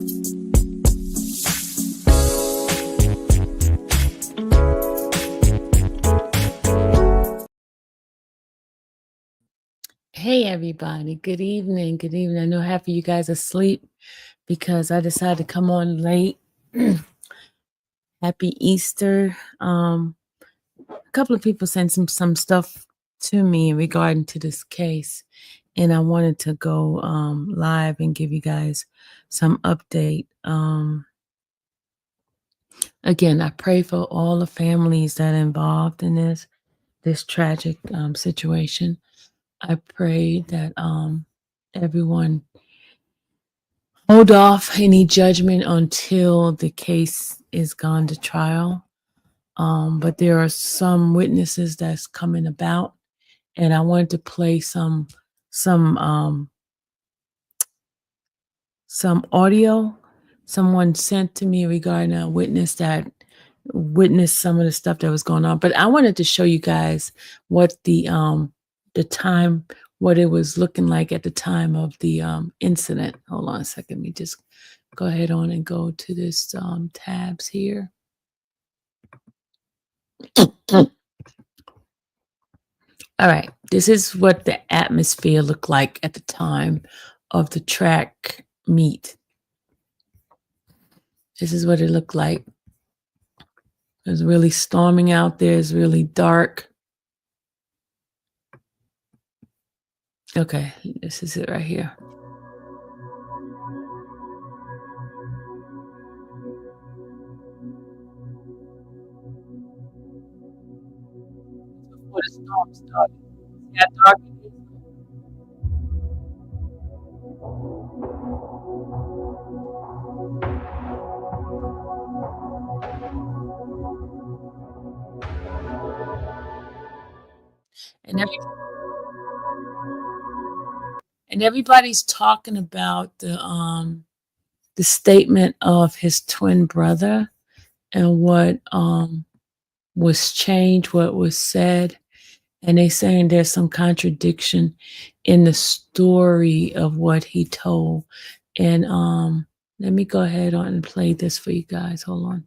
Hey everybody, good evening. Good evening. I know half of you guys are asleep because I decided to come on late. Happy Easter. A couple of people sent some stuff to me regarding to this case, and I wanted to go live and give you guys some update. Again, I pray for all the families that are involved in this tragic situation. I pray that everyone hold off any judgment until the case is gone to trial. But there are some witnesses that's coming about, and I wanted to play some audio someone sent to me regarding a witness that witnessed some of the stuff that was going on. But I wanted to show you guys what the time, what it was looking like at the time of the incident. Hold on a second. Let me just go ahead on and go to this tabs here. All right. This is what the atmosphere looked like at the time of the track meet. This is what it looked like. It was really storming out there. It's really dark. Okay, this is it right here. Before the storm started. See how dark it is? And everybody's talking about the statement of his twin brother and what was changed, what was said. And they saying there's some contradiction in the story of what he told. And let me go ahead on and play this for you guys. Hold on.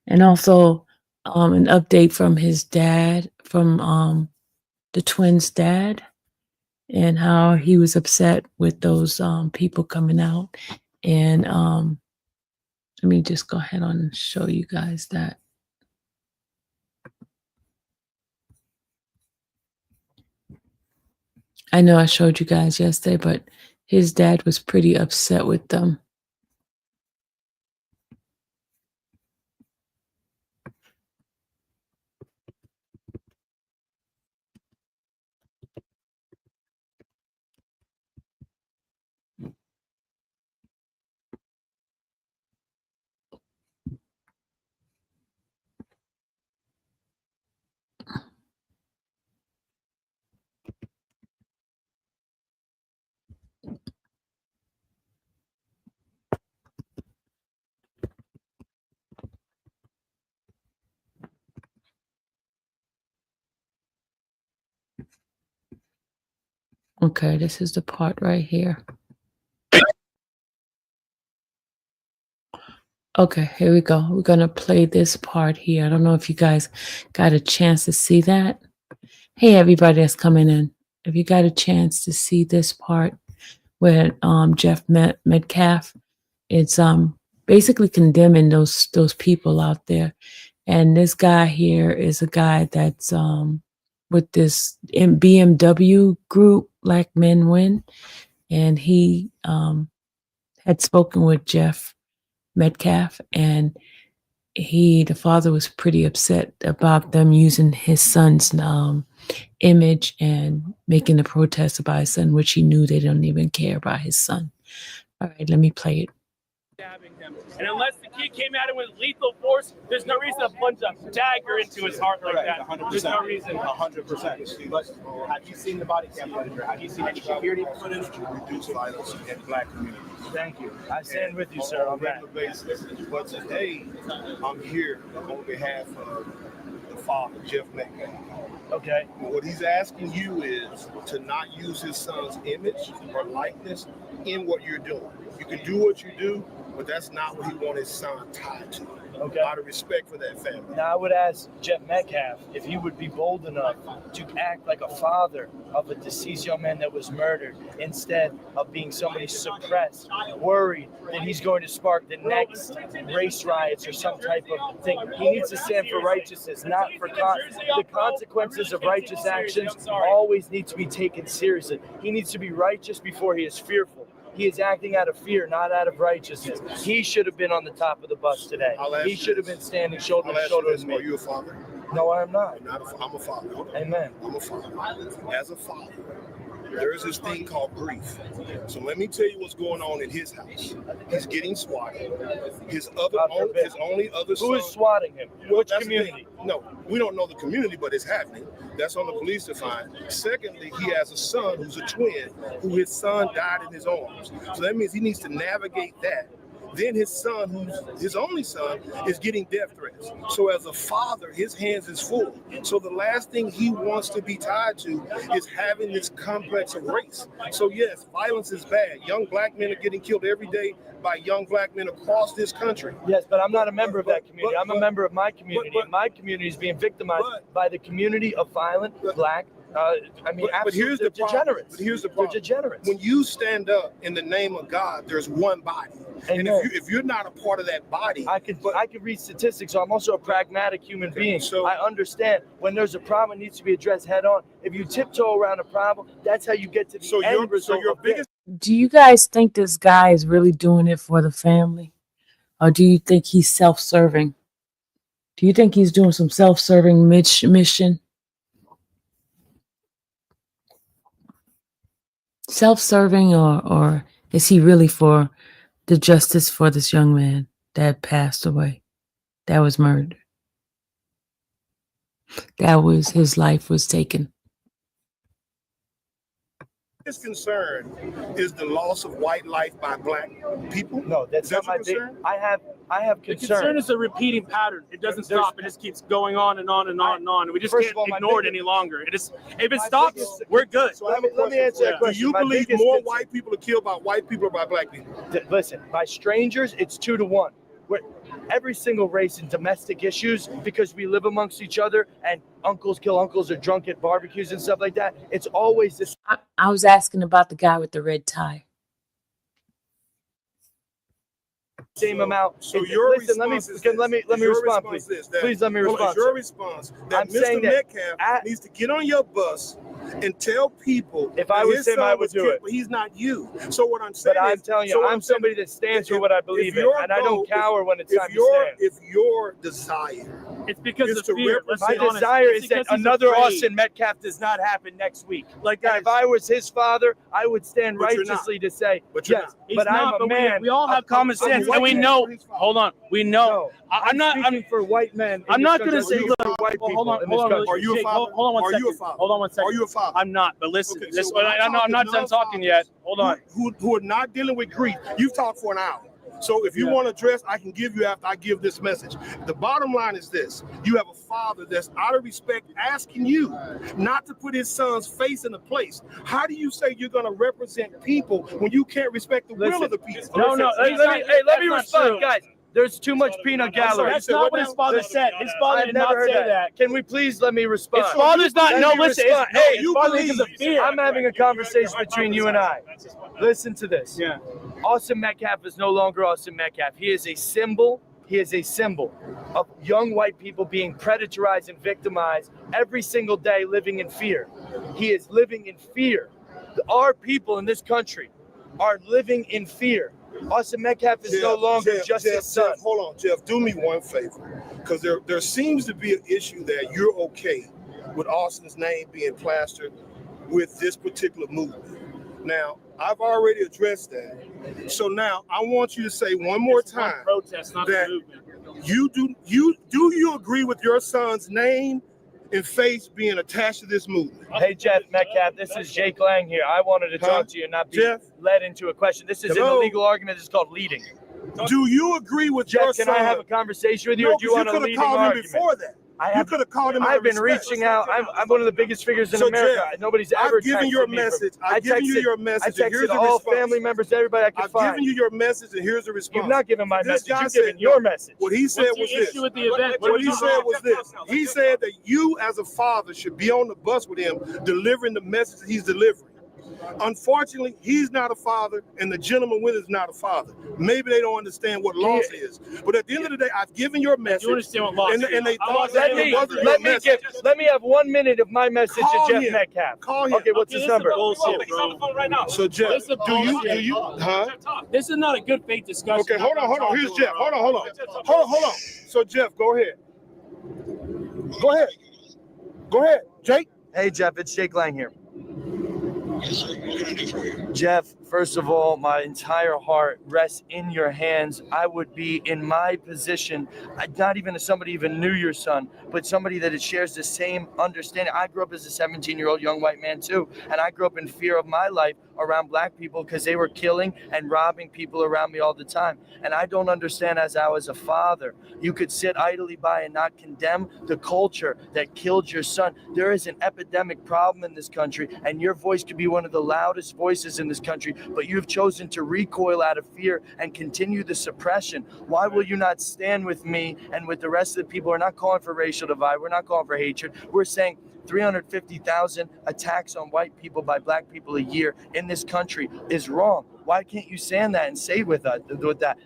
And also an update from his dad, from the twins' dad, and how he was upset with those people coming out. And let me just go ahead on and show you guys that. I know I showed you guys yesterday, but his dad was pretty upset with them. Okay, this is the part right here. Okay, here we go. We're going to play this part here. I don't know if you guys got a chance to see that. Hey, everybody that's coming in. If you got a chance to see this part where Jeff Metcalf, it's basically condemning those people out there. And this guy here is a guy that's with this BMW group, Black Men Win. And he had spoken with Jeff Metcalf, and the father was pretty upset about them using his son's image and making a protest about his son, which he knew they don't even care about his son. All right, let me play it. And unless the kid came at him with lethal force, there's no reason to plunge a dagger into his heart like that. 100%. There's no reason. 100%. But have you seen the body cam footage? Have you seen any security footage? Reduce violence in Black communities. Thank you. I stand with you, sir, on that. Basis. But today, I'm here on behalf of the father, Jeff Metcalf. Okay. What he's asking you is to not use his son's image or likeness in what you're doing. You can do what you do, but that's not what he wanted his son tied to. Okay. Out of respect for that family. Now I would ask Jeff Metcalf if he would be bold enough to act like a father of a deceased young man that was murdered instead of being somebody suppressed, worried that he's going to spark the next race riots or some type of thing. He needs to stand for righteousness, not for the consequences of righteous actions always need to be taken seriously. He needs to be righteous before he is fearful. He is acting out of fear, not out of righteousness. He should have been on the top of the bus today. He should have been standing shoulder to shoulder with me. Are you a father? No, I am not. I'm a father. Amen. I'm a father. As a father, there is this thing called grief. So let me tell you what's going on in his house. He's getting swatted. His only other son. Who is swatting him? Which community? No, we don't know the community, but it's happening. That's on the police to find. Secondly, he has a son who's a twin, who his son died in his arms. So that means he needs to navigate that. Then his son, who's his only son, is getting death threats. So as a father, his hands is full. So the last thing he wants to be tied to is having this complex of race. So yes, violence is bad. Young black men are getting killed every day by young black men across this country. Yes, but I'm not a member of that community. I'm a member of my community, and my community is being victimized by the community of violent black. But here's the degenerates. But here's the problem. They're degenerates. When you stand up in the name of God, there's one body. And if you're not a part of that body, I could read statistics. So I'm also a pragmatic human being. So I understand when there's a problem, it needs to be addressed head on. If you tiptoe around a problem, that's how you get to the end result. your biggest. Do you guys think this guy is really doing it for the family? Or do you think he's self-serving? Do you think he's doing some self-serving mission? Self-serving, or is he really for the justice for this young man that passed away, that was murdered, his life was taken? His concern is the loss of white life by black people. No, that's not my big. I have The concern. concern is a repeating pattern. It doesn't stop. It just keeps going on and on and on and on. We just can't ignore it any longer. If it stops, we're good. So let me answer that question. Do you believe more white people are killed by white people or by black people? Listen, by strangers, it's 2 to 1. Every single race in domestic issues, because we live amongst each other and uncles kill uncles or drunk at barbecues and stuff like that, it's always this. I was asking about the guy with the red tie. Same amount. So your listen, let me respond, please. Please let me respond. Your response that I'm Mr. saying that Metcalf needs to get on your bus and tell people. If I was him, I would do it. But he's not you. So what I'm saying but I'm telling you, I'm somebody that stands for what I believe in, and I don't cower when it's time to stand. If your desire, it's because is of to fear. My desire is that another Austin Metcalf does not happen next week. Like, if I was his father, I would stand righteously to say, yes, but I'm a man. We all have common sense, and we know. Hold on, we know. I'm not speaking for white men. I'm not going to say white people. Hold on. Are you a father? Hold on one second. Hold on one second. Are you a father? I'm not. But listen, Okay, this. so I'm not done talking yet. Hold on. Who are not dealing with grief? You've talked for an hour. So if you want to address, I can give you after I give this message. The bottom line is this. You have a father that's out of respect asking you not to put his son's face in a place. How do you say you're going to represent people when you can't respect the will of the people? No. Let me respond, guys. There's too much peanut gallery. That's not what his father said. His father did not say that. Can we please let me respond? His father's not. No, listen. Hey, you believe of fear. I'm having a conversation between you and I. Listen to this. Yeah. Austin Metcalf is no longer Austin Metcalf. He is a symbol. He is a symbol of young white people being predatorized and victimized every single day, living in fear. He is living in fear. Our people in this country are living in fear. Austin Metcalf is no longer just his son. Jeff, hold on, Jeff. Do me one favor, because there seems to be an issue that you're okay with Austin's name being plastered with this particular movement. Now, I've already addressed that. So now I want you to say one more time protest, not that movement. you agree with your son's name and face being attached to this movement? Hey, Jeff Metcalf, this is Jake Lang here. I wanted to talk to you and not be led into a question. This is an illegal argument. This is called leading. Do you agree with Jeff, your can son? I have a conversation with you, or do you want a leading argument? Before that. You could have called him. I've been reaching out. I'm one of the biggest figures in America. Jeff, Nobody's ever I've given your message. I've given you your message. I texted all family members, everybody I could find. I've given you your message, and here's the response. You've not given my message. You've said, given your message. What he said was this. With the event? What he said was this. He said that you, as a father, should be on the bus with him, delivering the message that he's delivering. Unfortunately, he's not a father, and the gentleman with is not a father. Maybe they don't understand what loss is. But at the end of the day, I've given your message. You understand what loss is? And they thought that it wasn't your message. Let me have 1 minute of my message Call to Jeff him. Metcalf. Call him. Okay, what's his number? Bullshit, bro. Right now. So Jeff, do you? Huh? This is not a good faith discussion. Okay, hold on. Here's Jeff. Hold on. So Jeff, go ahead. Go ahead, Jake. Hey, Jeff, it's Jake Lang here. Jeff, first of all, my entire heart rests in your hands. I would be in my position, not even as somebody even knew your son, but somebody that shares the same understanding. I grew up as a 17-year-old young white man too, and I grew up in fear of my life around black people because they were killing and robbing people around me all the time. And I don't understand, as I was a father, you could sit idly by and not condemn the culture that killed your son. There is an epidemic problem in this country, and your voice could be one of the loudest voices in this country, but you've chosen to recoil out of fear and continue the suppression. Why will you not stand with me and with the rest of the people? We're not calling for racial divide. We're not calling for hatred. We're saying 350,000 attacks on white people by black people a year in this country is wrong. Why can't you stand that and say with that?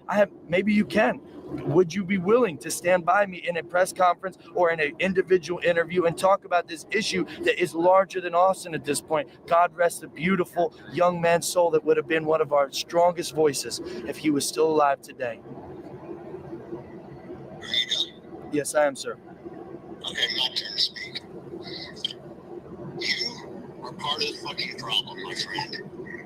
Maybe you can. Would you be willing to stand by me in a press conference or in an individual interview and talk about this issue that is larger than Austin at this point? God rest the beautiful young man's soul that would have been one of our strongest voices if he was still alive today. Yes, I am, sir. Okay, my turn to speak. You are part of the fucking problem, my friend.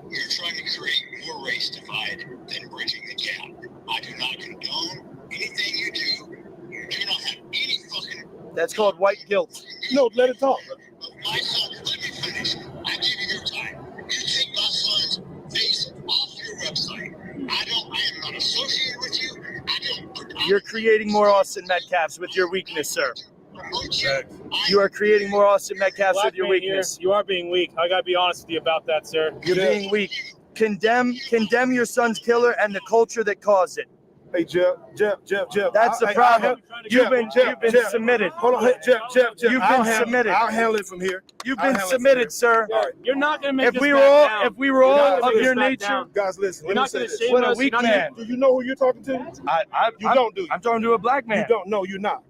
You're trying to create more race divide than bridging the gap. I do not condone anything you do. You do not have any fucking... That's called white guilt. No, let it talk. My son, let me finish. I give you your time. You take my son's face off your website. I am not associated with you. You're creating more Austin Metcalfs with your weakness, sir. You are creating more Austin Metcalfs with your weakness. You are being weak. I gotta be honest with you about that, sir. You're being weak. Condemn your son's killer and the culture that caused it. Hey, Jeff. That's the problem. You've been submitted. Hold on, Jeff. You've been submitted. I'll handle it from here. You've been submitted, sir. Right. You're not gonna make if we were all of your nature, guys, listen. You're not gonna shame what a us. weak man. Do you know who you're talking to? You don't, do you? I'm talking to a black man. You don't. No, you're not.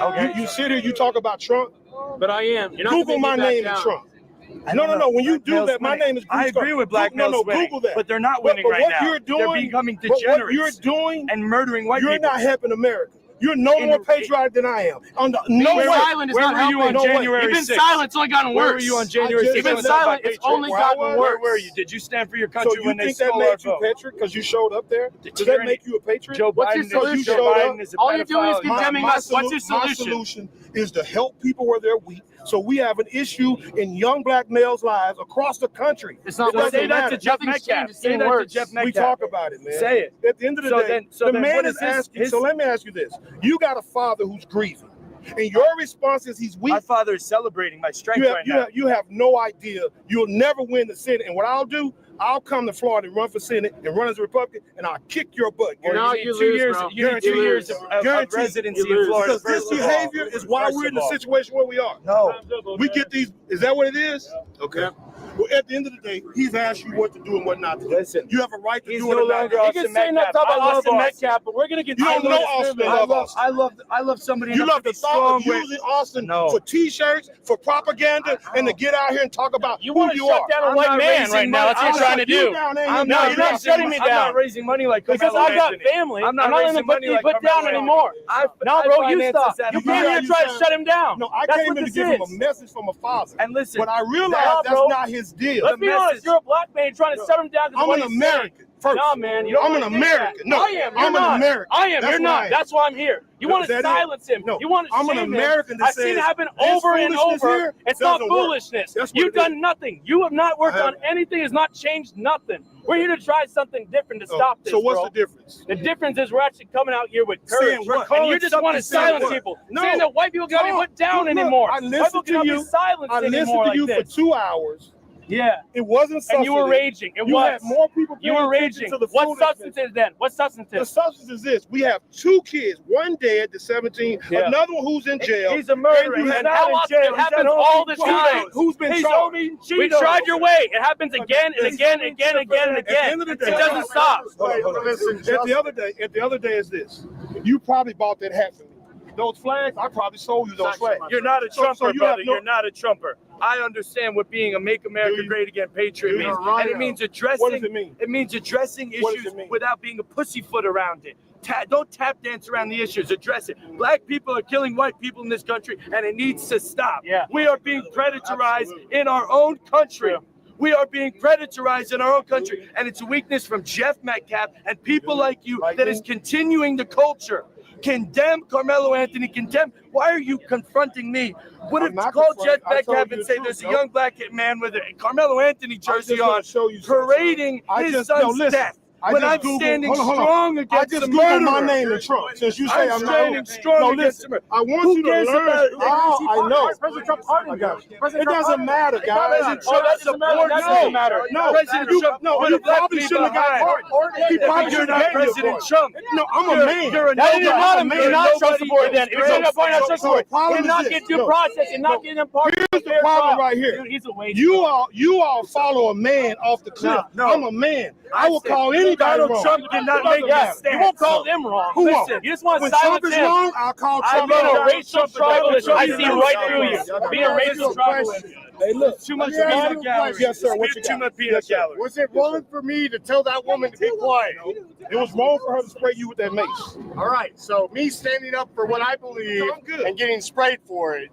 Okay. You sit here, you talk about Trump. But I am. You're not Google my name is Trump. No. When you do that, my name is. I agree with black males winning, Google that. but they're not winning right now. They're becoming degenerates. What you're doing and murdering white people. You're not helping America. You're no more patriotic than I am. No way. Where were you on January 6th? You've been silent. It's only gotten worse. Where were you on January 6th? You've been silent. It's only gotten worse. Where were you? Did you stand for your country when they stole our vote? So you think that made you patriot because you showed up there? Does that make you a patriot? Joe Biden is a pedophile. All you're doing is condemning us. What's your solution? My solution is to help people where they're weak. So we have an issue in young black males' lives across the country. It's not say that to Jeff Metcalf. Say that to Jeff Metcalf. We talk about it, man. Say it. At the end of the day, the man is asking. So let me ask you this: you got a father who's grieving, and your response is he's weak. My father is celebrating my strength right now. You have no idea. You'll never win the Senate. And what I'll do, I'll come to Florida and run for Senate and run as a Republican, and I'll kick your butt. You need 2 years. You need 2 years of residency in Florida. Because this behavior is why we're in the situation where we are. No. We get these. Is that what it is? Okay. Well, at the end of the day, he's asked you what to do and what not to do. Listen, you have a right to do no it. Longer You can say enough about Austin Metcalf, but we're gonna get. You don't know Austin. I love somebody. You love the thought of using Austin for T-shirts, for propaganda, and to get out here and talk about you want to shut down a white man right now. That's what you're trying to do. No, you're not shutting me down. I'm not raising money like because I got family. I'm not letting him put down anymore. No, bro, you stop. You came here to try to shut him down. No, I came here to give him a message from a father. And listen, but I realized that's not his deal. Let's be honest. You're a black man trying to shut him down. I'm an American. first. No, man. You don't I'm wanna an do American. that. No, I am. You're I'm not. an American. I am. That's You're what I not. am. That's why I'm here. You want to That is- silence him. No, You want to I'm an shame American him. that I've seen it says happen this over and foolishness over. here It's not doesn't work. foolishness. That's what You've it is. done nothing. You have not worked I on haven't. anything. Has not changed nothing. We're here to try something different to stop this. So what's bro. the difference? The difference is we're actually coming out here with courage. Saying what? And you just want to silence people. No. Saying that white people can't be put down Look, anymore. I White people listened to cannot you. be silenced I listened anymore to you like for this. 2 hours. Yeah. It wasn't substantive. And you were raging. It You was. had more people You paying were attention raging. to the What foolishness. substance is then? What substance The is? substance is this. We have 2 kids, one dead, the 17, Yeah. another one who's in jail. He's a murderer. And you He's have- not how in often jail. it He's at happens home all eating the time. Cheetos. Who's been He's charged? home eating We Cheetos. tried your way. It happens again and again and again and again and At the again. end of the It day- doesn't stop. Hold on. At the other day is this. You probably bought that hat for me. Those flags, I probably sold you those flags. You're not a So Trumper, you brother. have no- You're not a Trumper. I understand what being a Make America Do you? Great Again patriot Do you? means. Right. And it means addressing. What does it mean? It means addressing What does issues it mean? without being a pussyfoot around it. Don't tap dance around the issues. Address it. Black people are killing white people in this country, and it needs to stop. Yeah. We are being predatorized in our own country. Yeah. We are being predatorized in our own country, and it's a weakness from Jeff Metcalf and people like you that is continuing the culture. Condemn Carmelo Anthony, condemn. Why are you confronting me? What I'm if not call Jeff confronting. I told Metcalf you and the say truth, there's a no. young black man with a Carmelo Anthony jersey just wanna on show you something. parading I his just- no, son's listen. death? I When just I'm Googled- standing hold on. strong I against just the Googled my murderer. name in Trump. Since you say I'm I'm standing not strong no, against listen, the I want Who you to cares learn. about- I know. President Trump pardoned him. It doesn't matter, guys. President Trump that doesn't matter. That doesn't matter. No, President you, Trump no, put you a black probably man shouldn't have got behind. pardoned. He probably You're should not have gave you a President pardon. Trump. No, I'm a man. You're a That is nobody. not him. You're You're not Trump nobody. supporter then. If you're So- going to point out Trump so support, the problem you're not is getting this. due No. process. You're not getting him pardoned. Here's the problem right here. Dude, he's a waste. You all follow a man off the cliff. No. I'm a man. I will call anybody Donald wrong. Trump did not It make doesn't that matter. stand. You won't call them wrong. Who won't? Listen, you just want to When Trump silence is him. wrong, I'll call I Trump being a wrong. racial tribalist, I see right through you. Y'all Being a got racial a question. tribalist. Hey, look. Too much Let me ask peanut you a gallery. question. Yes, sir. What Spit you too got? much peanut Yes, sir. gallery. Was it wrong for me to tell that woman to be quiet? It was wrong for her to spray you with that mace. All right, so me standing up for what I believe I'm good. and getting sprayed for it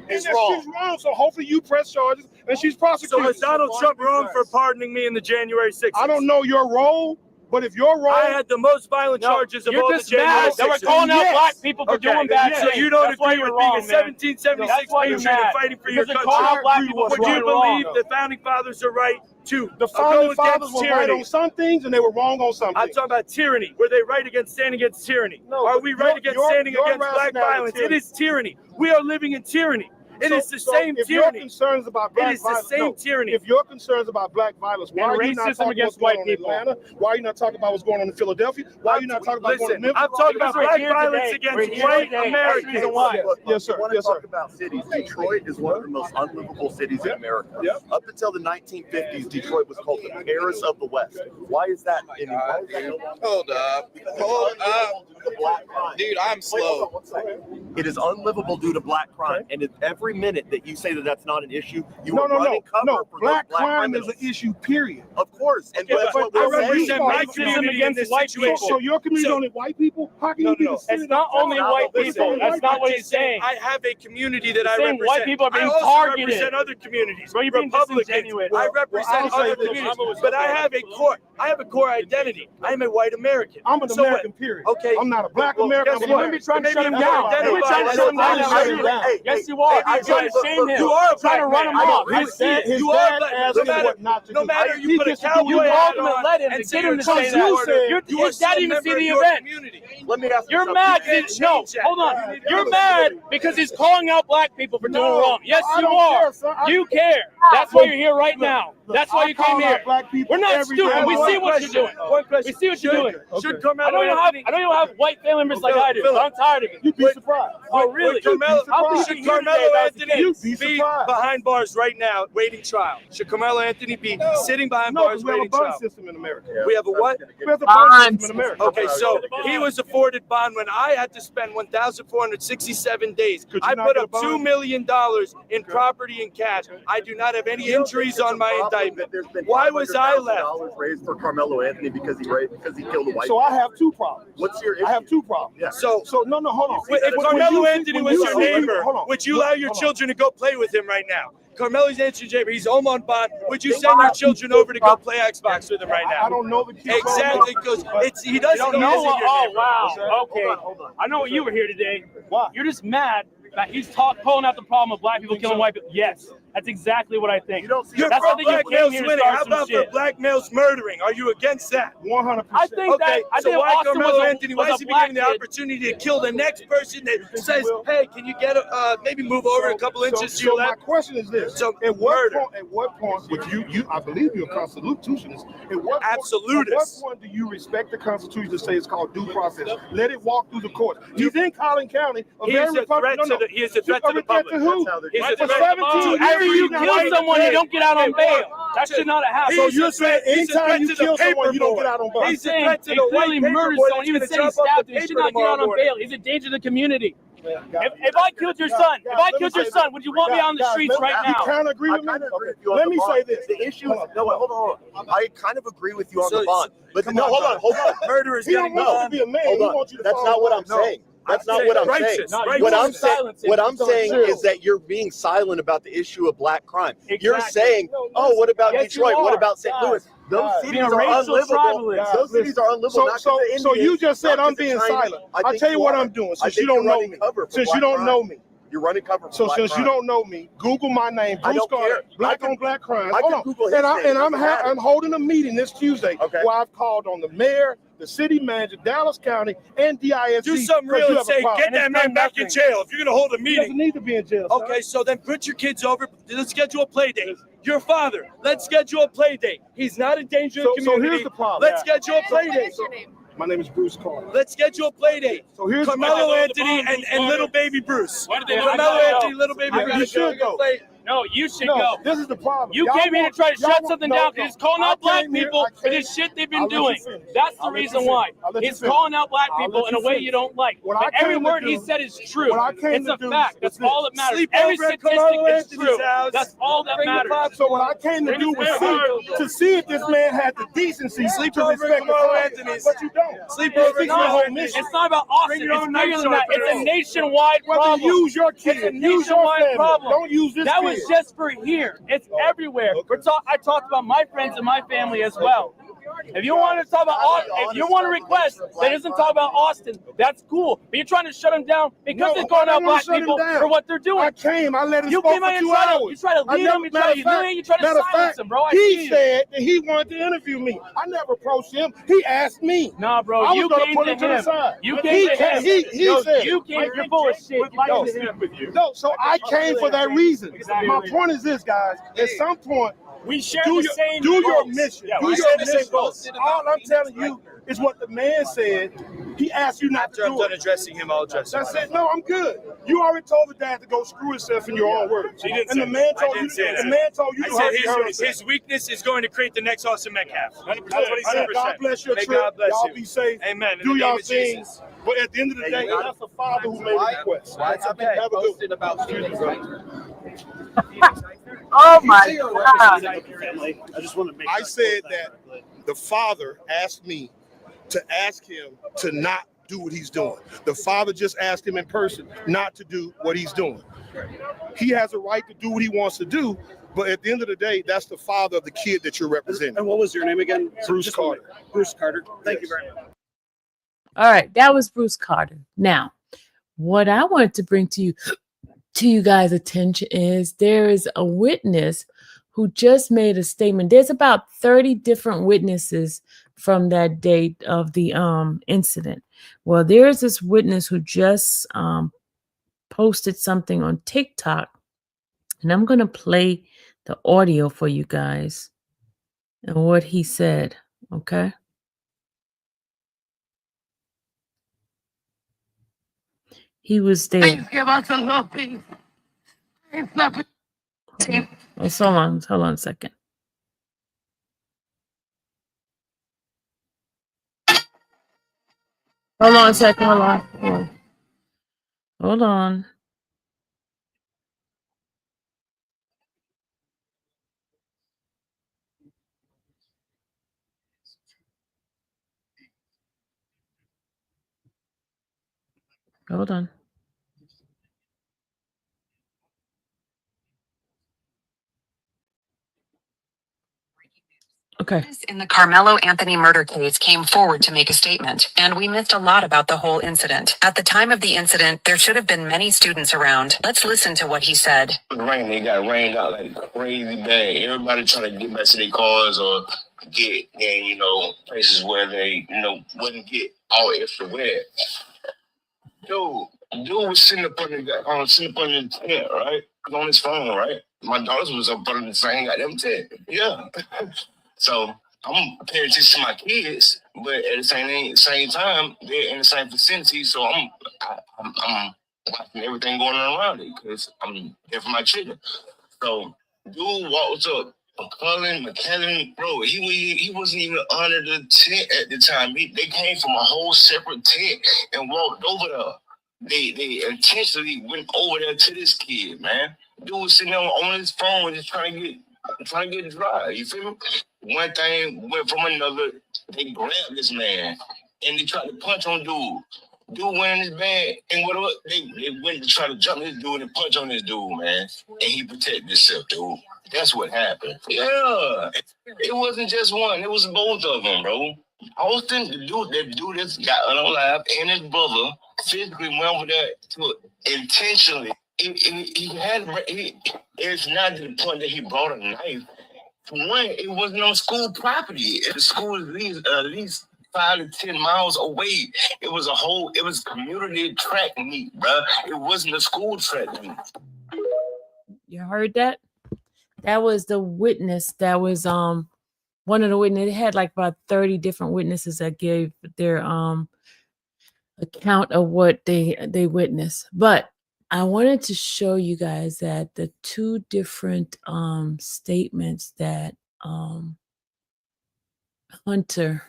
is And wrong. she's wrong, so hopefully you press charges and she's So prosecuted. is Donald Trump wrong for pardoning me in the January 6th? I don't know your role, but if you're wrong, I had the most violent charges of You're all the just January mad that we're 6th. calling out Yes. black people for doing bad So things. you don't That's why agree you're with being wrong, a man. 1776 That's why you're patriot and mad. fighting for your Because country? you're calling out black people Would for you doing believe wrong. the founding fathers are right to the go founding fathers against were right tyranny? on some things and they were wrong on some I'm things. talking about tyranny. Were they right against standing against tyranny? No, Are we right your- against your- standing your against black rationale is violence? tyranny. It is tyranny. We are living in tyranny. It is the same if your tyranny. concerns about It black is the violence, same tyranny. If your concerns about black violence, why And are you not racism talking against what's going white on in people. Atlanta? Why are you not talking about what's going on in Philadelphia? Why are you not talking about what's going on in Listen, Memphis? I'm talking about Because we're black here violence today. We're against here white today. That's the Americans. reason why. Yes, sir. You want Yes, to sir. talk about cities. Detroit is one of the most unlivable cities in America. Yep. Up until the 1950s, Detroit was called the Paris of the West. Why is that? Hold up. Dude, I'm slow. It is unlivable due to black crime, and it's every minute that you say that that's not an issue, you No, are running cover no. for Black those crime is criminals. an issue, period. Of course, and Okay, that's but what I we're represent saying. my Racism community in against this white situation. people. So your community So- only white people? How can you be No. the It's not only white people. That's not what he's saying. I have a community that He's I saying represent. white people are being I also targeted. represent other communities. Bro, you're being Republicans. disingenuous. I represent I'll say other this. communities. But I have a core identity. I am a white American. I'm an So what? American, period. Okay. I'm not a black Well, American. guess I'm what? an You're trying to Maybe shut him you down. identify You're trying to as shut him a black down. American. Yes, you are. Hey, You're trying to shame him. You are a You're trying to black run him man. off. I I see it. His You are dad black. asked No him matter- what not to no do. matter He you put a gets to do cowboy You what hat ultimately on led him and to say get him you're to say a that. supporter. Your- You are his dad still a even member see of the your event. community. Let me ask you You're something. mad. You can't No, change that. hold on. You're mad because he's calling out black people for doing wrong. Yes, I you don't are. care, son. You care. That's why you're here right now. That's why you came here. We're not stupid. We see what you're doing. One question. We see what you're doing. Should I Carmelo don't Anthony? even have white family members like I do. Philip. So I'm tired of it. You'd be surprised. Oh, really? Would Carmelo, I'll be should here Carmelo today if that's the Anthony case. Be be surprised. behind bars right now, waiting trial? Should Carmelo Anthony be sitting behind No, bars because we have a waiting bond trial? system in America. We have a what? We have a bond system in America. Okay, so he was afforded bond when I had to spend 1,467 days. Could you I not put get a up bond? $2 million in property and cash. I do not have any injuries on my indictment. Why was I left? $500,000 raised for Carmelo Anthony because he killed a white. So I have two problems. What's your issue? I have two problems. Yeah. So No, hold on. if When Carmelo you see- Anthony when was you your see- neighbor, hold on. would you allow your Hold on. children to go play with him right now? Carmelo's answering Jay, but he's home on bond. Would you send your children over to go play Xbox with him right now? I don't know the kid. Exactly, because he doesn't know. Oh, wow. Okay. Hold on. I know you were here today. Why? You're just mad that he's pulling out the problem of black people killing white people. Yes, that's exactly what I think. You don't see You're That's for something you black came males here to winning. start How some about for shit. black males murdering? Are you against that? 100%. I think Okay, that I so think why Austin Carmelo was a, Anthony? Why was is a he black given the kid. opportunity to kill the next person that says, "Hey, can you get maybe move over a couple inches to your So my left?" question is this: So, at what murder. point? At what point? Which I believe you're a constitutionalist. At what Absolutist. point do you respect the Constitution to say it's called due process? Let it walk through the courts. He's in Collin County. He is a threat to the. He is a threat to the public. To who? He's a For threat 17 to every years, If you kill someone, you don't get out on bail. That should not have happened. So He's you're a saying threat- he's a anytime threat you to the kill someone, paper you don't boy. get out on bail? He's a saying threat to he the white clearly paper murdered boy someone. He even that's said gonna he jump off stabbed the him. He should paper not get out tomorrow on morning. bail. He's a danger to the community. If I killed your son, would you want me on the streets right You now? kind of agree I with me? kind of agree with you on Let the me bond. say this. The issue is hold on. I kind of agree with you on So- the bond, but come no, on, hold on. Murderers He don't getting want you to done. be a man. Hold He on. wants you to That's follow not what I'm law. saying. That's not what I'm saying. Righteous. No, Righteous. What I'm saying, silence him. what I'm He's on saying chill. is that you're being silent about the issue of black crime. You're Exactly. saying, "Oh, what about Yes, you Detroit? What are. about St. Louis? Those Guys, cities being a are racial unlivable. tribalist. Those cities are unlivable. not 'cause of the So you Indians, just said not 'cause I'm of being Chinese. silent. I I'll think tell you what are. I'm doing I since think you don't you're know running me. cover for Since black you don't crime. know me. You're running cover for So black since crime. you don't know me, Google my name, I Bruce don't Carter, care. black I can- on black crime. I Hold can on. Google his And, name. It doesn't matter. I'm holding a meeting this Tuesday Okay. where I've called on the mayor, the city manager, Dallas County, and DISD. Do something because real you and have a say, problem. get And that it's man done back in nothing. jail. If you're going to hold a He doesn't meeting. need to be in jail. son. Okay, so then put your kids over. Let's schedule a play date. Your father, let's schedule a play date. He's not a danger to the So community. here's the problem. Let's schedule a play date. My name is Bruce Carter. Let's schedule a play date. So here's the Carmelo problem. Anthony and little baby Bruce. Why did they Carmelo let him Anthony, go? little baby Yeah, Bruce. you should go. No, you should No, go. this is the problem. You Y'all came here to want- try to y'all shut want- something no, down no. because he's calling I out black came here- people I for came- this shit they've I'll been let you doing. finish. That's I'll the let you reason finish. why. I'll let you He's finish. calling out black I'll people let in a you way finish. you don't like. What I But every came to word he do- said is true. what I came It's to a do fact. That's was this. all that matters. Sleep Every over at statistic Carmelo is Anthony's true. house. That's all that Bring the matters. pop- So what I came to do was to see if this man had the decency Sleep to over respect at the Carmelo Congress. Anthony's. But you don't. Sleep It's over at fixing the Carmelo whole Anthony's. mission. It's not about Austin. Bring your It's own bigger knife than that. sharpener. It's a nationwide Whether problem. you use your It's kid, a use your nationwide family. problem. Don't use this That kid. was just for here. It's everywhere. I talked about my friends and my family as well. If you want to talk about Austin, if you want a request that doesn't talk about Austin, that's cool. But you're trying to shut him down because No, they're calling I out don't wanna black shut him people down. for what they're I doing. came, I let him You speak came out for and 2 try to hours. lead him, you try to humiliate, you try to matter of silence fact, him, bro. I he see you. said that he wanted to interview me. I never approached him. He asked me. Nah, bro, I was you gonna came put to him to the him. side. You He came to can't- him. he Yo, said you it. came. You're full of shit. No, so I came for that reason. Exactly. My point is this, guys. At some point, We share do the your, same do your goals. mission. Yeah, do we your share the mission. same goals. All I'm telling you is what the man said. He asked you not After to I'm do done it. addressing him, I'll address him. That's it. No, I'm good. You already told the dad to go screw himself in your own words. He didn't And say the man that. told I you. didn't say The that. man told you I to said hurt his weakness is going to create the next Austin Metcalf. 100%. God bless your May trip. God bless Y'all you. be safe. Amen. In Do the y'all name of thing. Jesus. But at the end of the day, that's the father who made a request. Why That's have okay. you Have a good posted about students? Oh my God. I said that the father asked me to ask him to not do what he's doing. The father just asked him in person not to do what he's doing. He has a right to do what he wants to do, but at the end of the day, that's the father of the kid that you're representing. And what was your name again? Bruce Carter. Bruce Carter. Thank you very much. All right, that was Bruce Carter. Now, what I wanted to bring to you guys' attention is there is a witness who just made a statement. There's about 30 different witnesses from that date of the incident. Well, there's this witness who just posted something on TikTok, and I'm going to play the audio for you guys and what he said, okay? He was there. Please give us a little peace. It's not. Oh, hold on a second. Hold on a second. Hold on. Hold on. Okay. In the Carmelo Anthony murder case came forward to make a statement, and we missed a lot about the whole incident. At the time of the incident, there should have been many students around. Let's listen to what he said. They got rained out like crazy bad. Everybody trying to get back to their cars or get in, places where they, wouldn't get all extra wet. Dude was sitting up on the tent, right? On his phone, right? My daughters was up under the same goddamn tent. Yeah. So I'm paying attention to my kids, but at the same time, they're in the same vicinity. So I'm watching everything going on around it because I'm there for my children. So dude walks up, McKellen, bro. He wasn't even under the tent at the time. They came from a whole separate tent and walked over there. They intentionally went over there to this kid, man. Dude was sitting there on his phone just trying to get dry. You feel me? One thing went from another. They grabbed this man and they tried to punch on dude. Dude went in his bag and whatever. They went to try to jump this dude and punch on this dude, man. And he protected himself, dude. That's what happened. Yeah. It wasn't just one. It was both of them, bro. Austin, the dude that's got unalive, and his brother physically went over there to intentionally. It's not to the point that he brought a knife. For one, it wasn't on school property. The school is at least 5 to 10 miles away. It was community track meet, bro. It wasn't a school track meet. You heard that? That was the witness. That was one of the witnesses. It had like about 30 different witnesses that gave their account of what they witnessed. But I wanted to show you guys that the two different statements that Hunter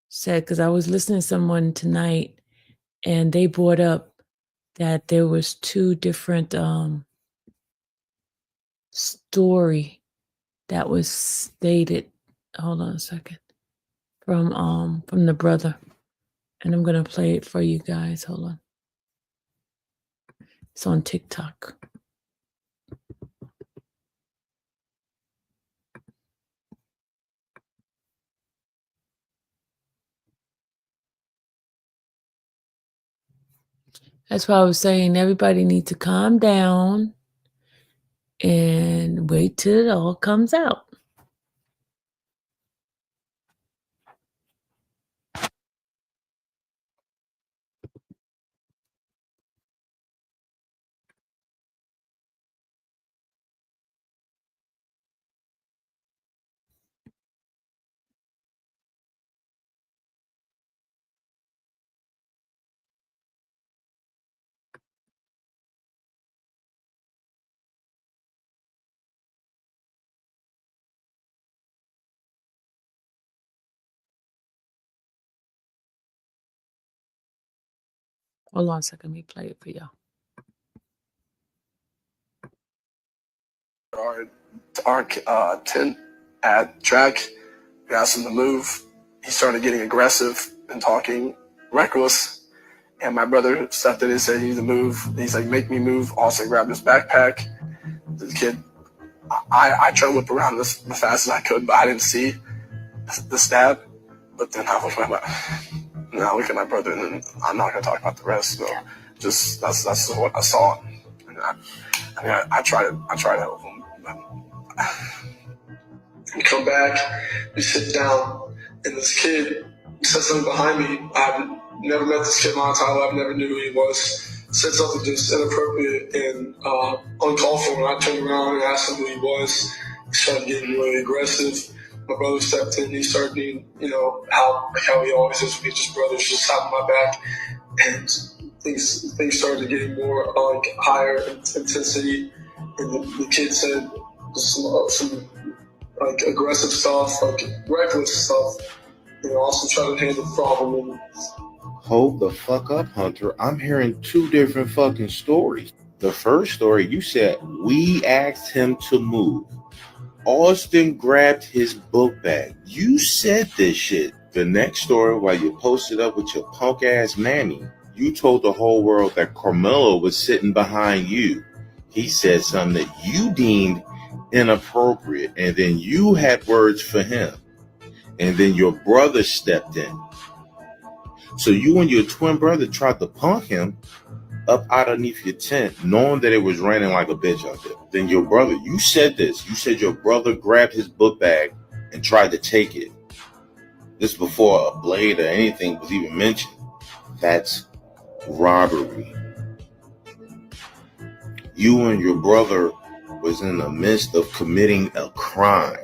said, because I was listening to someone tonight and they brought up that there was two different story that was stated. Hold on a second. From the brother. And I'm gonna play it for you guys. Hold on. It's on TikTok. That's why I was saying everybody needs to calm down and wait till it all comes out. Hold on a second, let me play it for y'all. Our tent at track, we asked him to move. He started getting aggressive and talking reckless. And my brother stepped in and said he needs to move. He's like, make me move. Also grabbed his backpack. The kid, I tried to whip around as fast as I could, but I didn't see the stab. But then I was like, now look at my brother, and then I'm not gonna talk about the rest. So just that's what I saw. And I try to help him. We come back, we sit down, and this kid said something behind me. I've never met this kid in my entire life, never knew who he was. Said something just inappropriate and uncalled for. When I turned around and asked him who he was, he started getting really aggressive. My brother stepped in, he started being, how he always is with his brothers, just having my back. And things started getting more higher intensity. And the kid said some aggressive stuff, reckless stuff. Also trying to handle the problem. Hold the fuck up, Hunter. I'm hearing two different fucking stories. The first story, you said, we asked him to move. Austin grabbed his book bag. You said this shit. The next story, while you posted up with your punk ass mammy, you told the whole world that Carmelo was sitting behind you. He said something that you deemed inappropriate, and then you had words for him, and then your brother stepped in. So you and your twin brother tried to punk him up underneath your tent, knowing that it was raining like a bitch out there. Then your brother, you said this, you said your brother grabbed his book bag and tried to take it. This before a blade or anything was even mentioned. That's robbery. You and your brother was in the midst of committing a crime.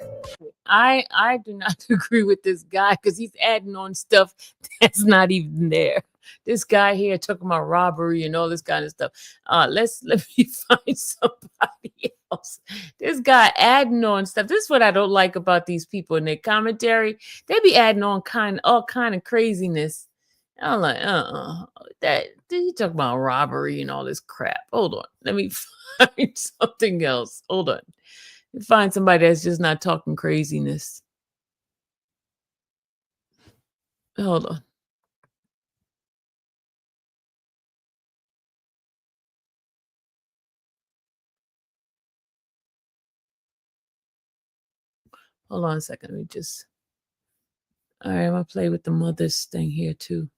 I do not agree with this guy because he's adding on stuff that's not even there. This guy here talking about robbery and all this kind of stuff. Let me find somebody else. This guy adding on stuff. This is what I don't like about these people in their commentary. They be adding on all kind of craziness. I'm like, that you talk about robbery and all this crap. Hold on, let me find something else. Hold on. Find somebody that's just not talking craziness. Hold on. Hold on a second. Let me just. All right, I'm gonna play with the mother's thing here too.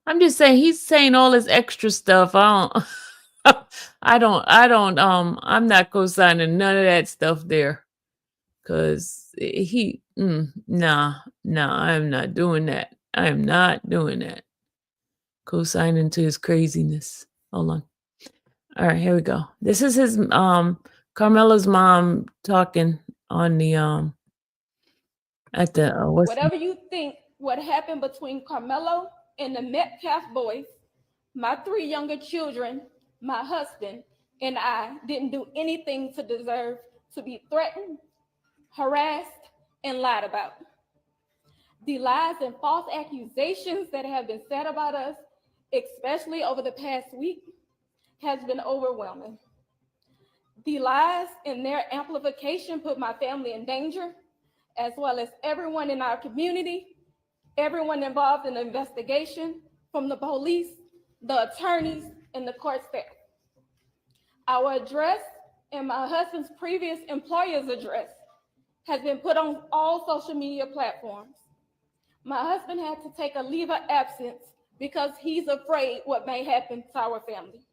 I'm just saying he's saying all this extra stuff. I'm not co-signing none of that stuff there. Cause nah, I am not doing that. I am not doing that. Co-signing to his craziness. Hold on. All right, here we go. This is his Carmela's mom talking on the at the whatever you think what happened between Carmelo and the Metcalf boys, my 3 younger children, my husband, and I didn't do anything to deserve to be threatened, harassed, and lied about. The lies and false accusations that have been said about us, especially over the past week, has been overwhelming. The lies and their amplification put my family in danger, as well as everyone in our community, everyone involved in the investigation, from the police, the attorneys, and the court staff. Our address and my husband's previous employer's address has been put on all social media platforms. My husband had to take a leave of absence because he's afraid what may happen to our family.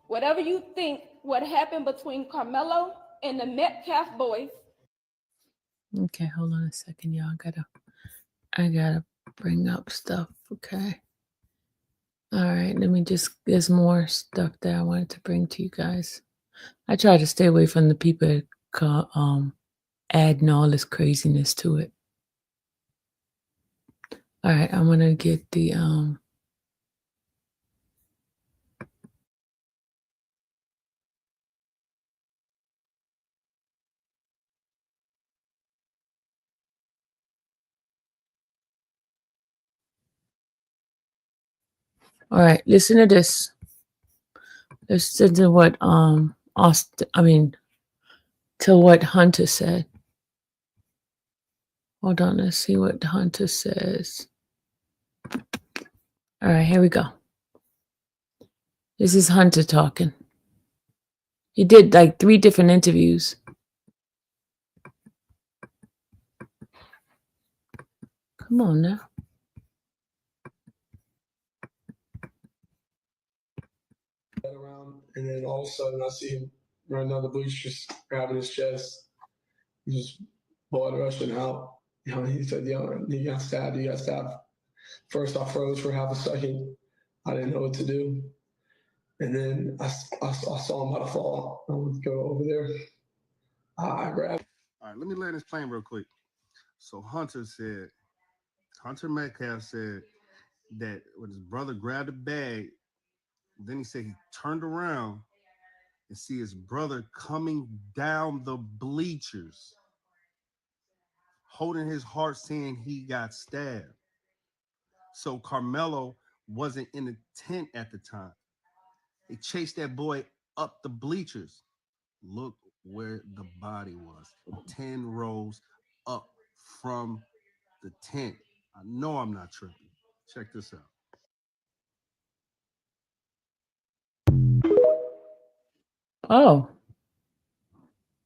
Whatever you think what happened between Carmelo and the Metcalf boys. Okay, hold on a second, y'all. I gotta bring up stuff. Okay. All right, there's more stuff that I wanted to bring to you guys. I try to stay away from the people that adding all this craziness to it. All right, I'm gonna get the all right, listen to this. Listen to what to what Hunter said. Hold on, let's see what Hunter says. All right, here we go. This is Hunter talking. He did like 3 different interviews. Come on now. Around, and then all of a sudden I see him running down the bleachers, grabbing his chest. He just blood rushing out. He said, he got stabbed, he got stabbed. First I froze for half a second. I didn't know what to do. And then I saw him about to fall. I went to go over there. I grabbed. All right, let me land this plane real quick. So Hunter Metcalf said that when his brother grabbed a bag, then he said he turned around and see his brother coming down the bleachers, holding his heart, saying he got stabbed. So Carmelo wasn't in the tent at the time. They chased that boy up the bleachers. Look where the body was. 10 rows up from the tent. I know I'm not tripping. Check this out. Oh.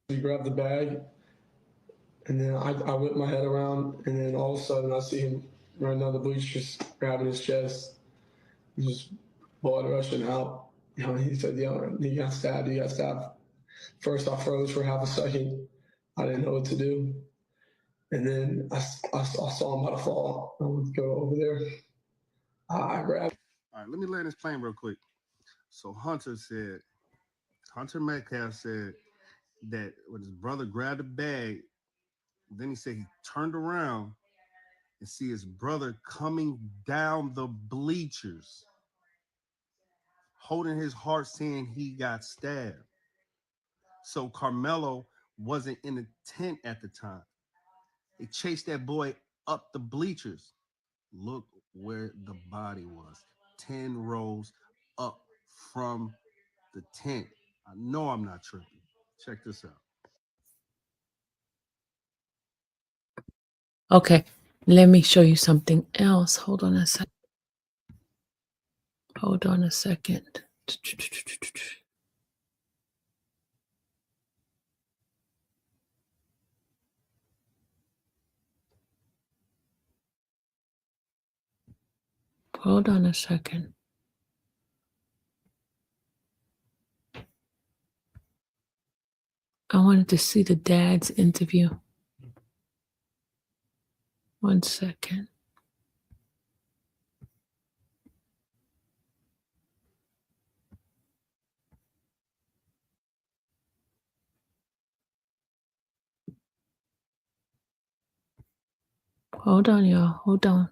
He grabbed the bag, and then I whipped my head around, and then all of a sudden I see him running down the bleachers, grabbing his chest, just blood rushing out. You know, he said, "Yo, he got stabbed. He got stabbed." First, I froze for half a second. I didn't know what to do, and then I saw him about to fall. I went to go over there. I grabbed. All right, let me land this plane real quick. So Hunter Metcalf said that when his brother grabbed the bag, then he said he turned around and see his brother coming down the bleachers, holding his heart, saying he got stabbed. So Carmelo wasn't in the tent at the time. They chased that boy up the bleachers. Look where the body was. 10 rows up from the tent. I know I'm not tripping. Check this out. Okay. Let me show you something else. Hold on a second. Hold on a second. Hold on a second. I wanted to see the dad's interview. 1 second. Hold on, y'all. Hold on.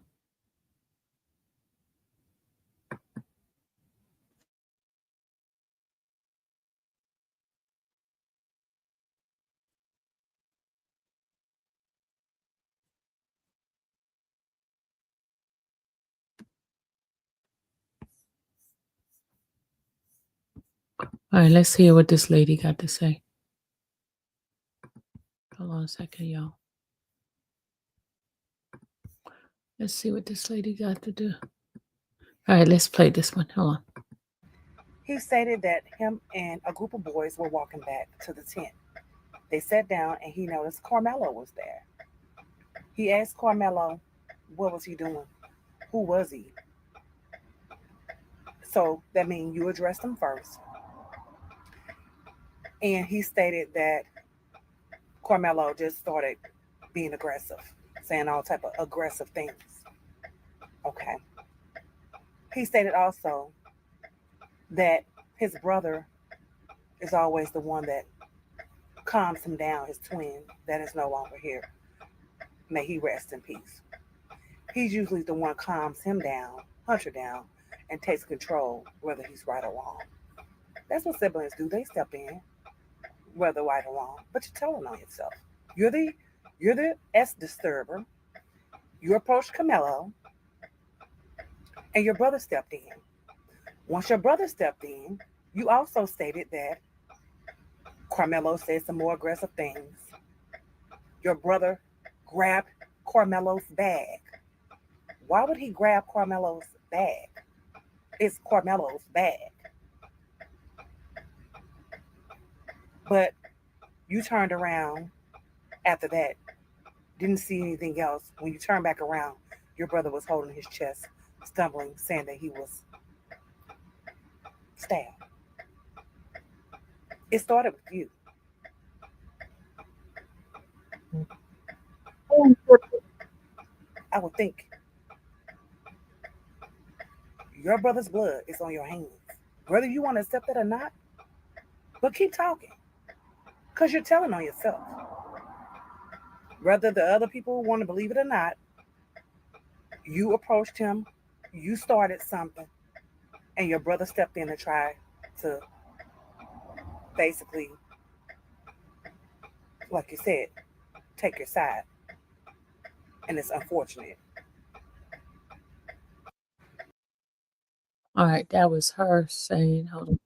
All right, let's hear what this lady got to say. Hold on a second, y'all. Let's see what this lady got to do. All right, let's play this one. Hold on. He stated that him and a group of boys were walking back to the tent. They sat down and he noticed Carmelo was there. He asked Carmelo, what was he doing? Who was he? So that means you addressed him first. And he stated that Carmelo just started being aggressive, saying all type of aggressive things. Okay. He stated also that his brother is always the one that calms him down, his twin that is no longer here. May he rest in peace. He's usually the one calms him down, Hunter down, and takes control whether he's right or wrong. That's what siblings do. They step in, whether right or wrong, but you're telling on yourself. You're the S disturber. You approached Carmelo, and your brother stepped in. Once your brother stepped in, you also stated that Carmelo said some more aggressive things. Your brother grabbed Carmelo's bag. Why would he grab Carmelo's bag? It's Carmelo's bag. But you turned around after that, didn't see anything else. When you turned back around, your brother was holding his chest, stumbling, saying that he was stabbed. It started with you. I would think your brother's blood is on your hands. Whether you want to accept it or not, but keep talking. Because you're telling on yourself. Whether the other people want to believe it or not, you approached him, you started something, and your brother stepped in and tried to basically, like you said, take your side. And it's unfortunate. All right, that was her saying, hold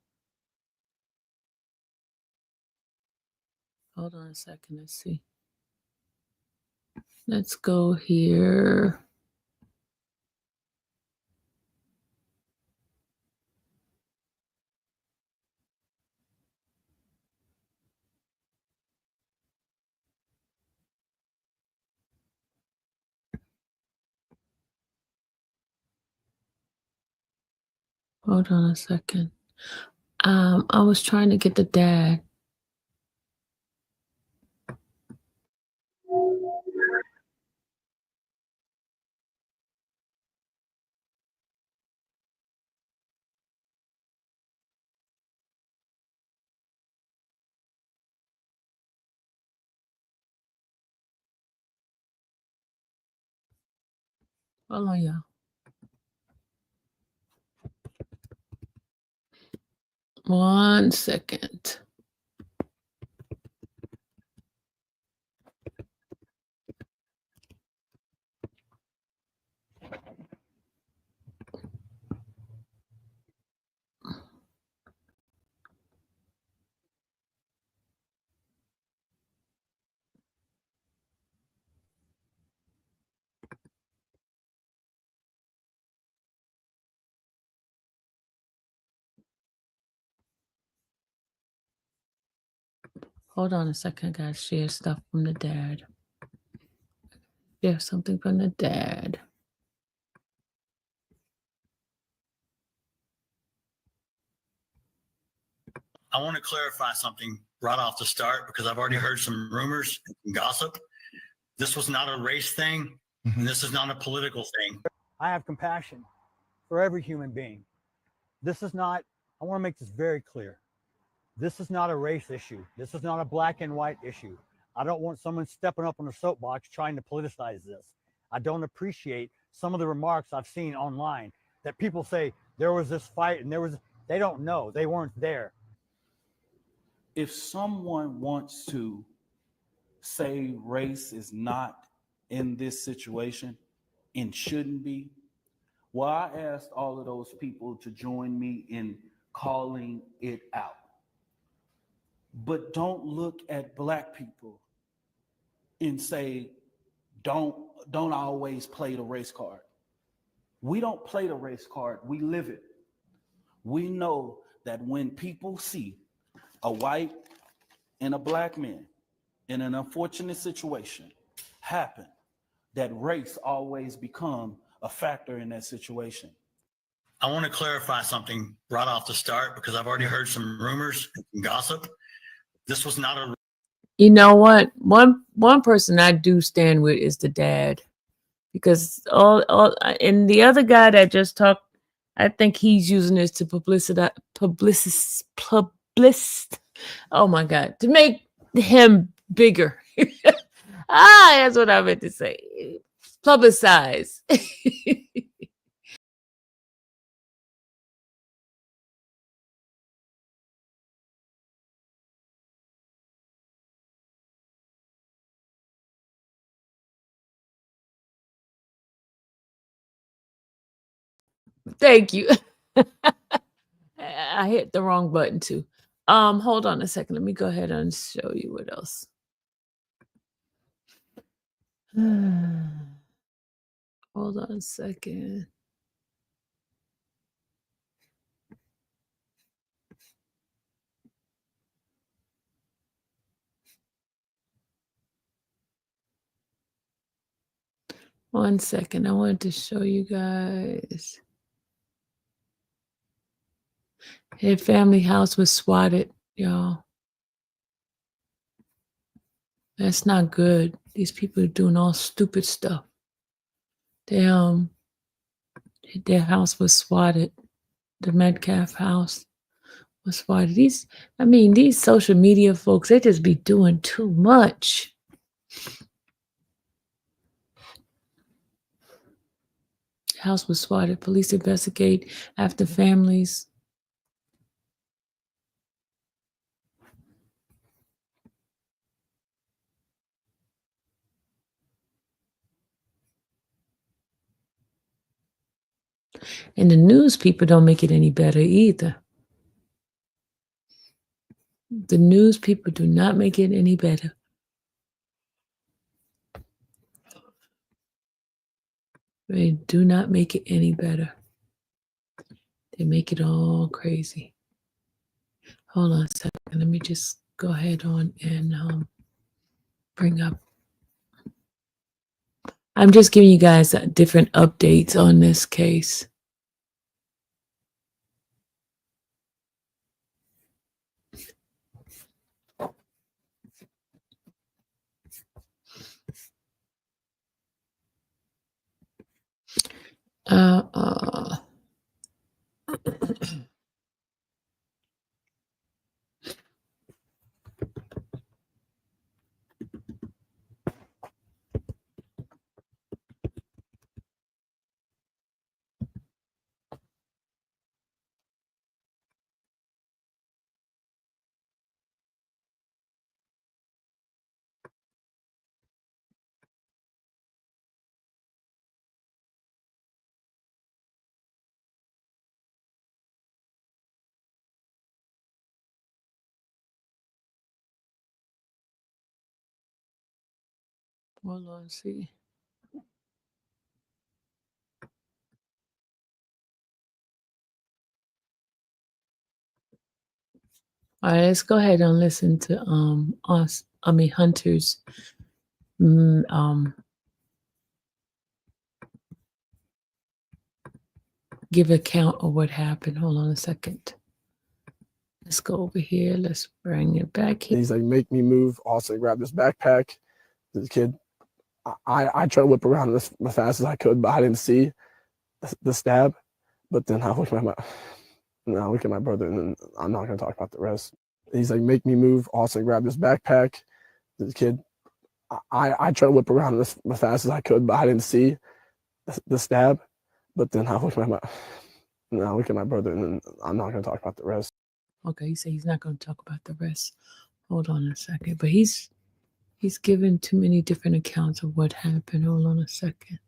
on a second, let's see. Let's go here. Hold on a second. I was trying to get the dad. Hold on, y'all. One second. Hold on a second. I gotta share stuff from the dad. Share something from the dad. I want to clarify something right off the start because I've already heard some rumors and gossip. This was not a race thing, and this is not a political thing. I have compassion for every human being. This is not, I want to make this very clear. This is not a race issue. This is not a black and white issue. I don't want someone stepping up on a soapbox trying to politicize this. I don't appreciate some of the remarks I've seen online that people say there was this fight and they don't know, they weren't there. If someone wants to say race is not in this situation and shouldn't be, well, I asked all of those people to join me in calling it out. But don't look at black people and say, don't always play the race card. We don't play the race card, we live it. We know that when people see a white and a black man in an unfortunate situation happen, that race always become a factor in that situation. I want to clarify something right off the start because I've already heard some rumors and gossip. This was not a. You know what? One person I do stand with is the dad, because all and the other guy that just talked, I think he's using this to publicist. Oh my God, to make him bigger. That's what I meant to say. Publicize. Thank you. I hit the wrong button too. Hold on a second. Let me go ahead and show you what else. Hold on a second. One second. I wanted to show you guys. Their family house was swatted, y'all. That's not good. These people are doing all stupid stuff. Their house was swatted. The Metcalf house was swatted. These social media folks, they just be doing too much. House was swatted. Police investigate after families. And the news people don't make it any better either. The news people do not make it any better. They do not make it any better. They make it all crazy. Hold on a second. Let me just go ahead on and bring up. I'm just giving you guys different updates on this case. Hold on, see. All right, let's go ahead and listen to Hunter's give account of what happened. Hold on a second. Let's go over here. Let's bring it back here. He's like, make me move. Also grab this backpack. This kid, I tried to whip around as fast as I could, but I didn't see the stab. But then I look at my brother, and then I'm not gonna talk about the rest. He's like, make me move. Also grab this backpack. This kid, I tried to whip around as fast as I could, but I didn't see the stab. But then I look at my brother, and then I'm not gonna talk about the rest. Okay, he said he's not going to talk about the rest. Hold on a second. But he's given too many different accounts of what happened. Hold on a second.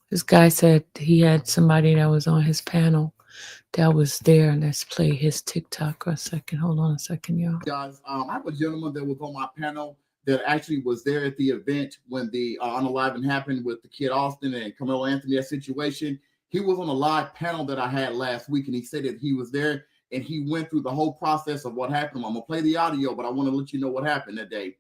This guy said he had somebody that was on his panel that was there. Let's play his TikTok for a second. Hold on a second, y'all. Guys, I have a gentleman that was on my panel that actually was there at the event when the unaliving happened with the kid Austin and Carmelo Anthony, that situation. He was on a live panel that I had last week, and he said that he was there and he went through the whole process of what happened. I'm gonna play the audio, but I want to let you know what happened that day.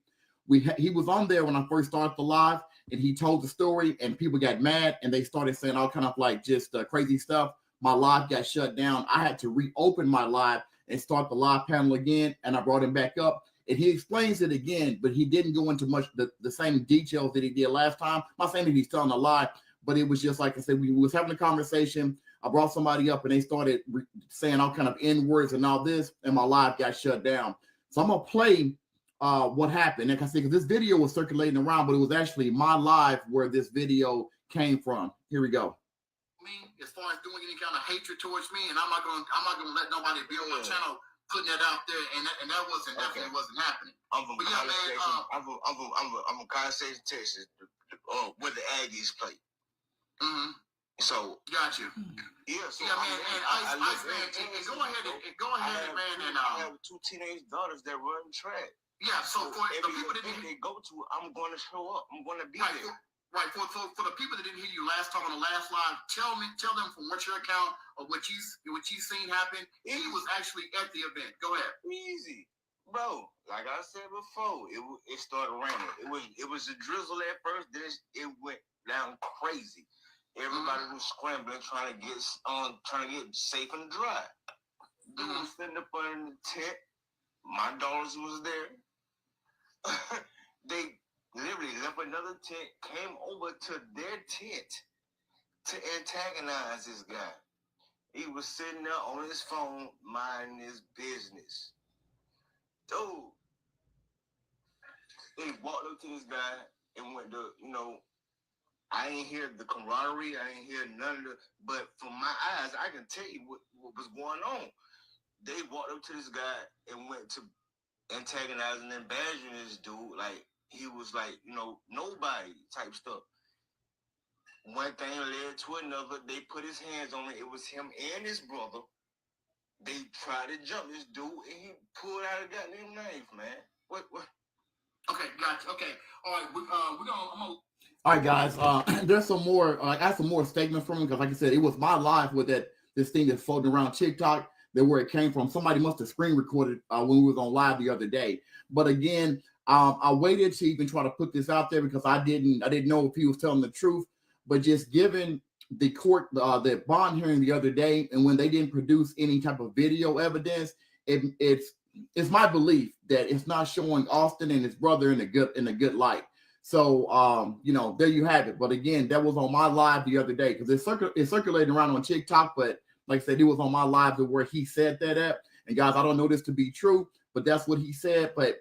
He was on there when I first started the live, and he told the story, and people got mad, and they started saying all kind of like just crazy stuff. My live got shut down. I had to reopen my live and start the live panel again, and I brought him back up. And he explains it again, but he didn't go into much the same details that he did last time. I'm not saying that he's telling a lie, but it was just like I said, we was having a conversation. I brought somebody up, and they started saying all kind of N words and all this, and my live got shut down. So I'm gonna play what happened. Like I said, because this video was circulating around, but it was actually my live where this video came from. Here we go. Me, as far as doing any kind of hatred towards me, and I'm not gonna let nobody be on my channel putting that out there, and that wasn't definitely wasn't happening. I'm from College Station, Texas, where the Aggies play. Mm-hmm. So got you. Yeah, so yeah, man, and Ice Man, go ahead, man, and I have two teenage daughters that run track. Yeah, so for the people that they go to, I'm going to show up. I'm going to be there. Right. For the people that didn't hear you last time on the last live, tell them from what your account of what you seen happen. He was actually at the event. Go ahead. Easy, bro. Like I said before, it started raining. It was a drizzle at first. Then it went down crazy. Everybody was scrambling, trying to get safe and dry. Dude was sitting up under the tent. My daughters was there. They literally left another tent, came over to their tent to antagonize this guy. He was sitting there on his phone, minding his business. Dude, they walked up to this guy and went to, I ain't hear the camaraderie, I ain't hear none of the, but from my eyes, I can tell you what was going on. They walked up to this guy and went to antagonizing and badgering this dude like he was like, nobody type stuff. One thing led to another. They put his hands on it. It was him and his brother. They tried to jump this dude, and he pulled out a goddamn knife, man. What? Okay, gotcha. Okay, all right. I'm gonna. All right, guys. There's some more. I got some more statements from him because, like I said, it was my live with this thing that's floating around TikTok. That where it came from. Somebody must have screen recorded when we was on live the other day. But again, I waited to even try to put this out there because I didn't know if he was telling the truth. But just given the court, the bond hearing the other day, and when they didn't produce any type of video evidence, it's my belief that it's not showing Austin and his brother in a good light. So there you have it. But again, that was on my live the other day because it's circulating around on TikTok, but like I said, it was on my live where he said that at. And guys, I don't know this to be true, but that's what he said. But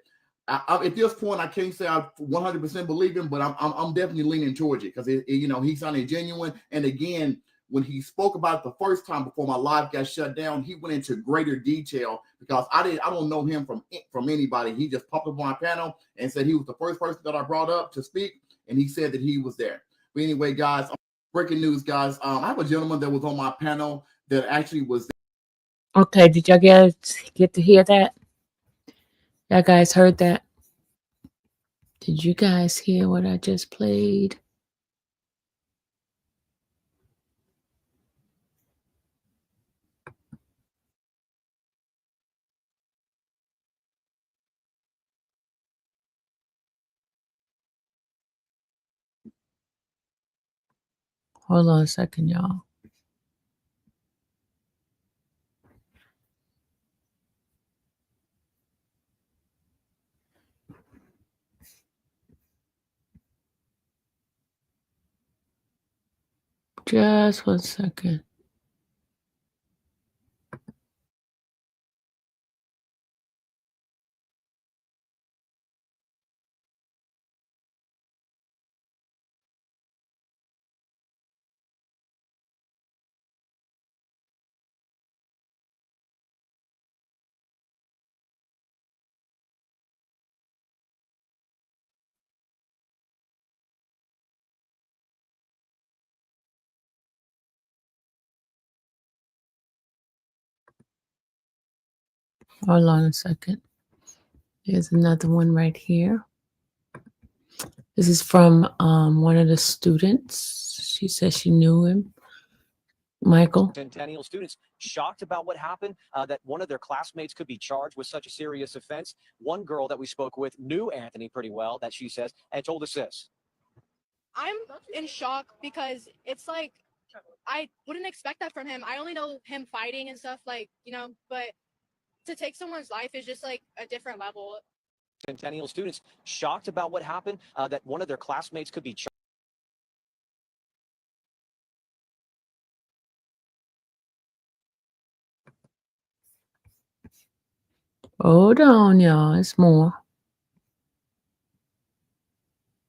at this point, I can't say I 100% believe him, but I'm definitely leaning towards it because he sounded genuine. And again, when he spoke about it the first time before my live got shut down, he went into greater detail because I don't know him from anybody. He just popped up on my panel and said he was the first person that I brought up to speak, and he said that he was there. But anyway, guys. breaking news, guys. I have a gentleman that was on my panel that actually was. Okay, did y'all get to hear that? Y'all guys heard that? Did you guys hear what I just played? Hold on a second, y'all. Just 1 second. Hold on a second. Here's another one right here. This is from one of the students. She says she knew him. Michael. Centennial students shocked about what happened, that one of their classmates could be charged with such a serious offense. One girl that we spoke with knew Anthony pretty well, that she says, and told us this. I'm in shock because it's like I wouldn't expect that from him. I only know him fighting and stuff, like, but to take someone's life is just like a different level. Centennial students shocked about what happened, that one of their classmates could be charged. Hold on, y'all. It's more.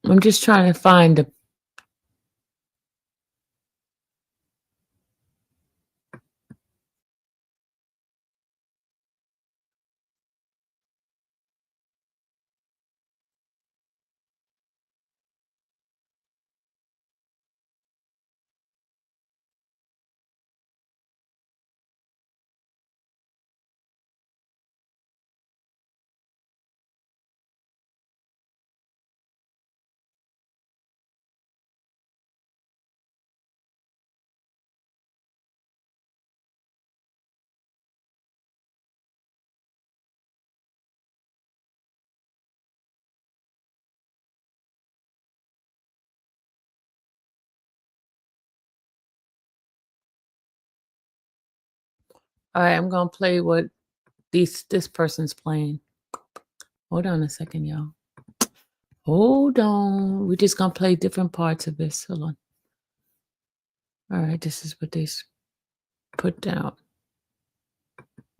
I'm just trying to find the. All right, I'm gonna play what this person's playing. Hold on a second, y'all. Hold on. We're just gonna play different parts of this. Hold on. All right, this is what they put down.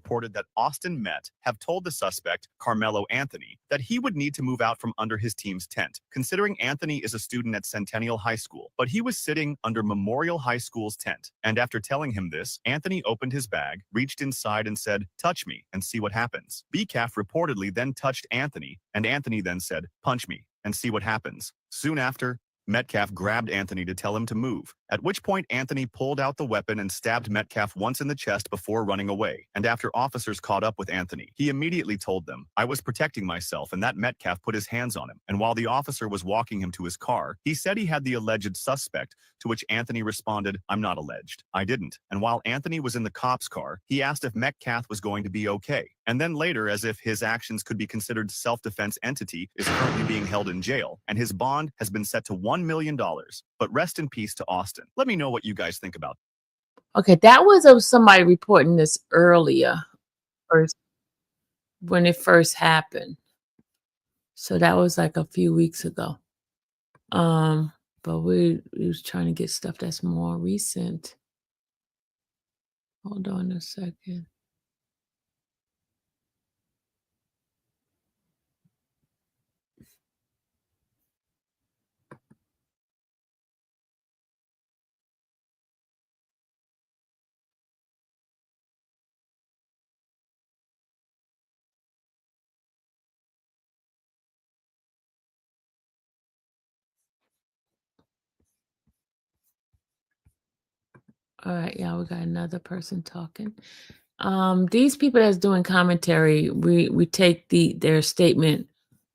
Reported that Austin Met have told the suspect, Carmelo Anthony, that he would need to move out from under his team's tent, considering Anthony is a student at Centennial High School, but he was sitting under Memorial High School's tent. And after telling him this, Anthony opened his bag, reached inside and said, "Touch me and see what happens." Metcalf reportedly then touched Anthony, and Anthony then said, "Punch me and see what happens." Soon after, Metcalf grabbed Anthony to tell him to move, at which point Anthony pulled out the weapon and stabbed Metcalf once in the chest before running away. And after officers caught up with Anthony, he immediately told them, "I was protecting myself," and that Metcalf put his hands on him. And while the officer was walking him to his car, he said he had the alleged suspect, to which Anthony responded, "I'm not alleged. I didn't." And while Anthony was in the cop's car, he asked if Metcalf was going to be okay. And then later, as if his actions could be considered self-defense entity, is currently being held in jail, and his bond has been set to $1 million. But rest in peace to Austin. Let me know what you guys think about. Okay, that was of somebody reporting this earlier, first when it first happened. So that was like a few weeks ago. But we was trying to get stuff that's more recent. Hold on a second. All right, y'all, we got another person talking. These people that's doing commentary, we take their statement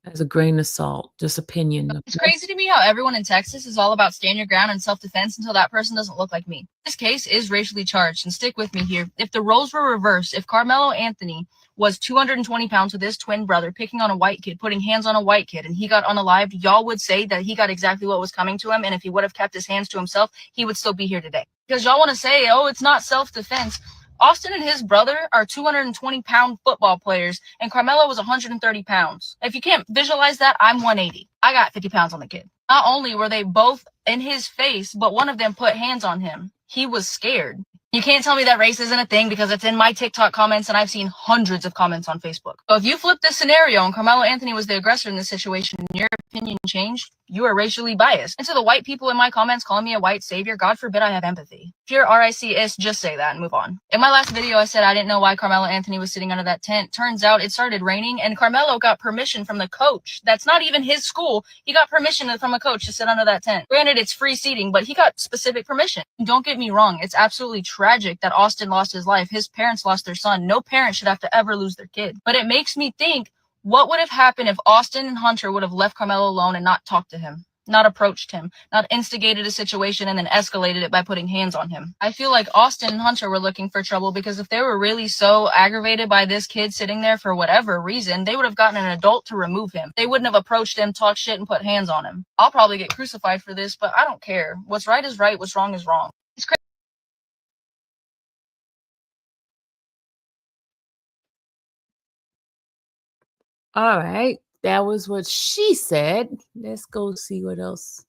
as a grain of salt, just opinion. It's crazy to me how everyone in Texas is all about stand your ground and self-defense until that person doesn't look like me. This case is racially charged, and stick with me here. If the roles were reversed, if Carmelo Anthony was 220 pounds with his twin brother, picking on a white kid, putting hands on a white kid, and he got unalived, y'all would say that he got exactly what was coming to him, and if he would have kept his hands to himself, he would still be here today. Because y'all want to say, oh, it's not self-defense. Austin and his brother are 220-pound football players, and Carmelo was 130 pounds. If you can't visualize that, I'm 180. I got 50 pounds on the kid. Not only were they both in his face, but one of them put hands on him. He was scared. You can't tell me that race isn't a thing because it's in my TikTok comments and I've seen hundreds of comments on Facebook. So if you flip this scenario and Carmelo Anthony was the aggressor in this situation and your opinion changed, you are racially biased. And to the white people in my comments calling me a white savior, God forbid I have empathy. If you're RICS, just say that and move on. In my last video, I said I didn't know why Carmelo Anthony was sitting under that tent. Turns out it started raining and Carmelo got permission from the coach. That's not even his school. He got permission from a coach to sit under that tent. Granted, it's free seating, but he got specific permission. Don't get me wrong. It's absolutely tragic that Austin lost his life. His parents lost their son. No parent should have to ever lose their kid. But it makes me think, what would have happened if Austin and Hunter would have left Carmelo alone and not talked to him? Not approached him, not instigated a situation and then escalated it by putting hands on him. I feel like Austin and Hunter were looking for trouble because if they were really so aggravated by this kid sitting there for whatever reason, they would have gotten an adult to remove him. They wouldn't have approached him, talked shit, and put hands on him. I'll probably get crucified for this, but I don't care. What's right is right, what's wrong is wrong. It's crazy. All right, that was what she said. Let's go see what else.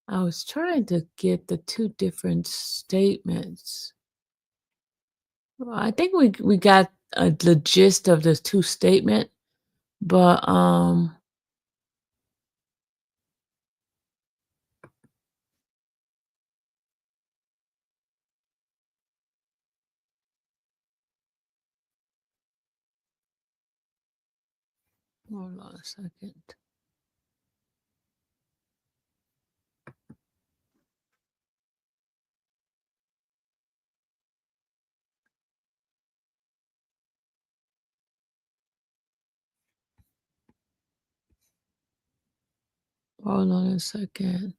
I was trying to get the two different statements. Well, I think we got the gist of the two statement, but hold on a second. Hold on a second.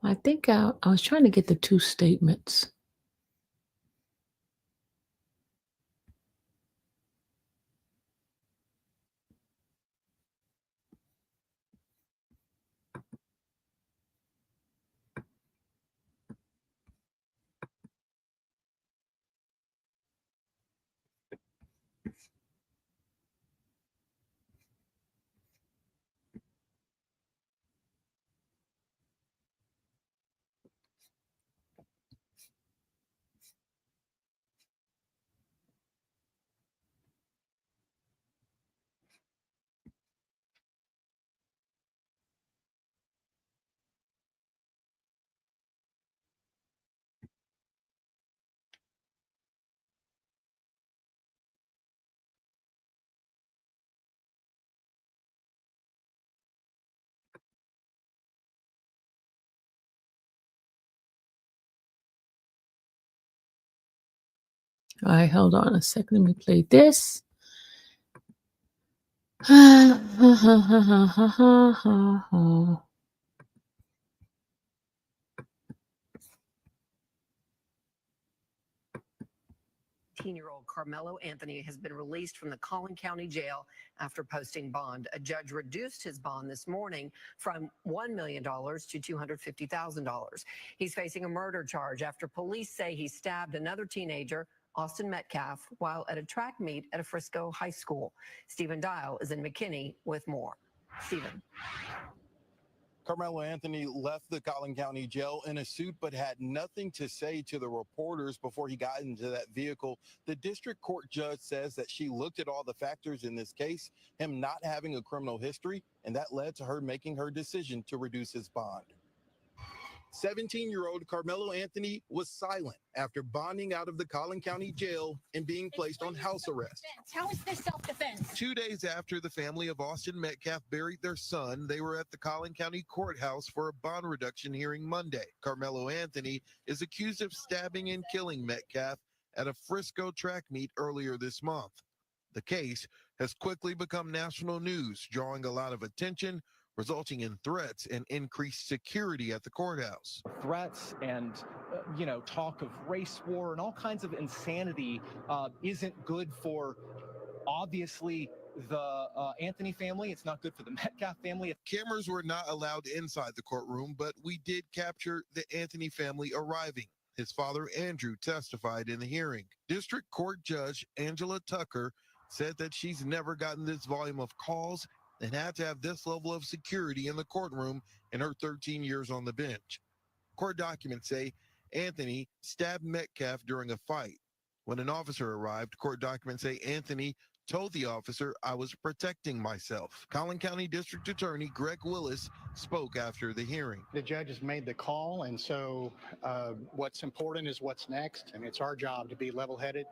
I think I was trying to get the two statements. All right, hold on a second. Let me play this. 18-year-old Carmelo Anthony has been released from the Collin County Jail after posting bond. A judge reduced his bond this morning from $1 million to $250,000. He's facing a murder charge after police say he stabbed another teenager, Austin Metcalf, while at a track meet at a Frisco high school. Stephen Dial is in McKinney with more. Stephen. Carmelo Anthony left the Collin County Jail in a suit but had nothing to say to the reporters before he got into that vehicle. The district court judge says that she looked at all the factors in this case, him not having a criminal history, and that led to her making her decision to reduce his bond. 17-year-old Carmelo Anthony was silent after bonding out of the Collin County Jail and being placed on house arrest. How is this self-defense? 2 days after the family of Austin Metcalf buried their son, they were at the Collin County Courthouse for a bond reduction hearing Monday. Carmelo Anthony is accused of stabbing and killing Metcalf at a Frisco track meet earlier this month. The case has quickly become national news, drawing a lot of attention, resulting in threats and increased security at the courthouse. Threats and, talk of race war and all kinds of insanity isn't good for, obviously, the Anthony family. It's not good for the Metcalf family. Cameras were not allowed inside the courtroom, but we did capture the Anthony family arriving. His father, Andrew, testified in the hearing. District Court Judge Angela Tucker said that she's never gotten this volume of calls and had to have this level of security in the courtroom in her 13 years on the bench. Court documents say Anthony stabbed Metcalf during a fight. When an officer arrived, court documents say Anthony told the officer, "I was protecting myself." Collin County District Attorney Greg Willis spoke after the hearing. The judge has made the call, and so what's important is what's next, and it's our job to be level-headed,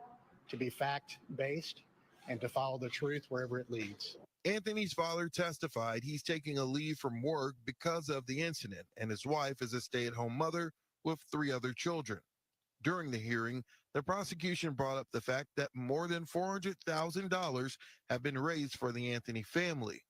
to be fact-based, and to follow the truth wherever it leads. Anthony's father testified he's taking a leave from work because of the incident, and his wife is a stay-at-home mother with 3 other children. During the hearing, the prosecution brought up the fact that more than $400,000 have been raised for the Anthony family,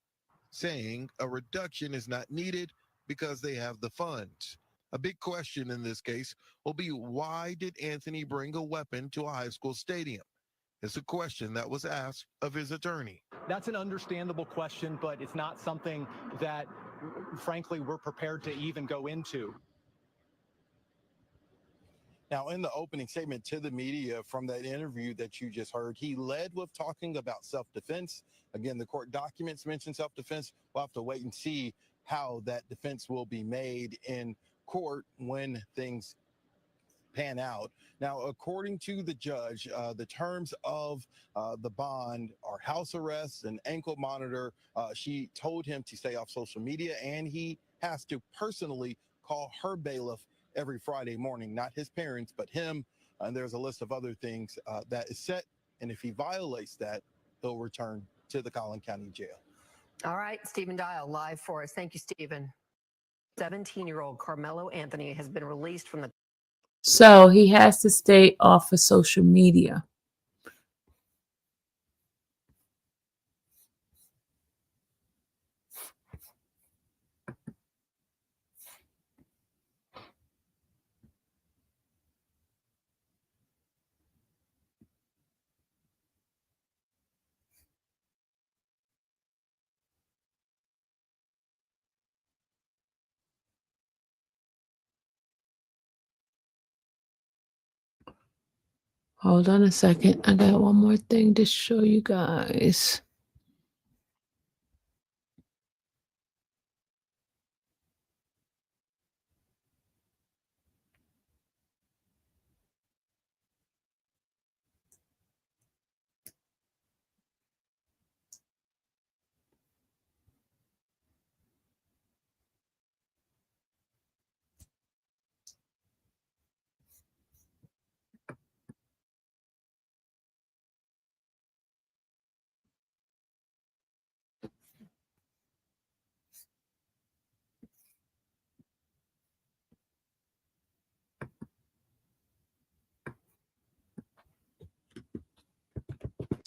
saying a reduction is not needed because they have the funds. A big question in this case will be, why did Anthony bring a weapon to a high school stadium? It's a question that was asked of his attorney. That's an understandable question, but it's not something that, frankly, we're prepared to even go into. Now, in the opening statement to the media from that interview that you just heard, he led with talking about self-defense. Again, the court documents mention self-defense. We'll have to wait and see how that defense will be made in court when things pan out. Now, according to the judge, the terms of the bond are house arrest and ankle monitor. She told him to stay off social media, and he has to personally call her bailiff every Friday morning, not his parents, but him. And there's a list of other things that is set. And if he violates that, he'll return to the Collin County Jail. All right, Stephen Dial, live for us. Thank you, Stephen. 17-year-old Carmelo Anthony has been released from the... So he has to stay off of social media. Hold on a second. I got one more thing to show you guys.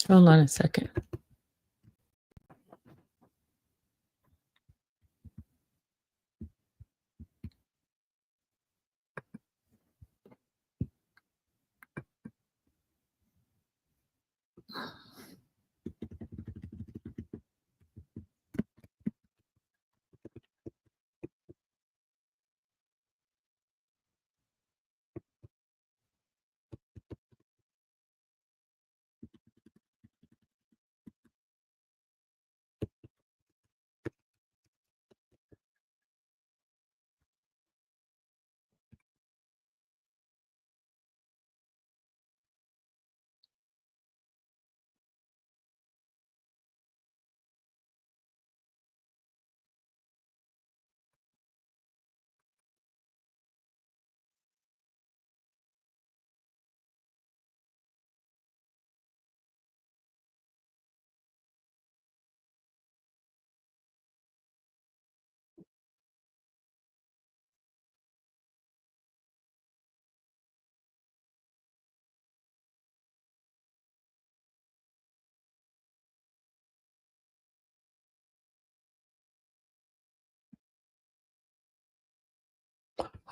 Hold on a second.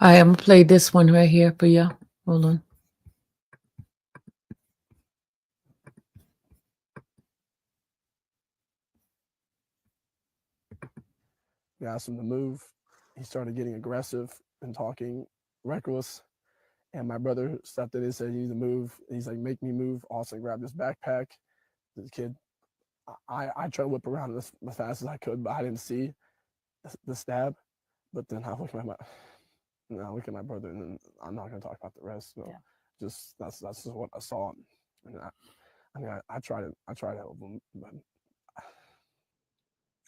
All right, I'm gonna play this one right here for you. Hold on. We asked him to move. He started getting aggressive and talking reckless. And my brother stepped in and said, "You need to move." He's like, "Make me move." Austin grabbed his backpack. The kid, I tried to whip around as fast as I could, but I didn't see the stab. But then I look at my brother, and then I'm not gonna talk about the rest. So just that's just what I saw. And I try to help him, but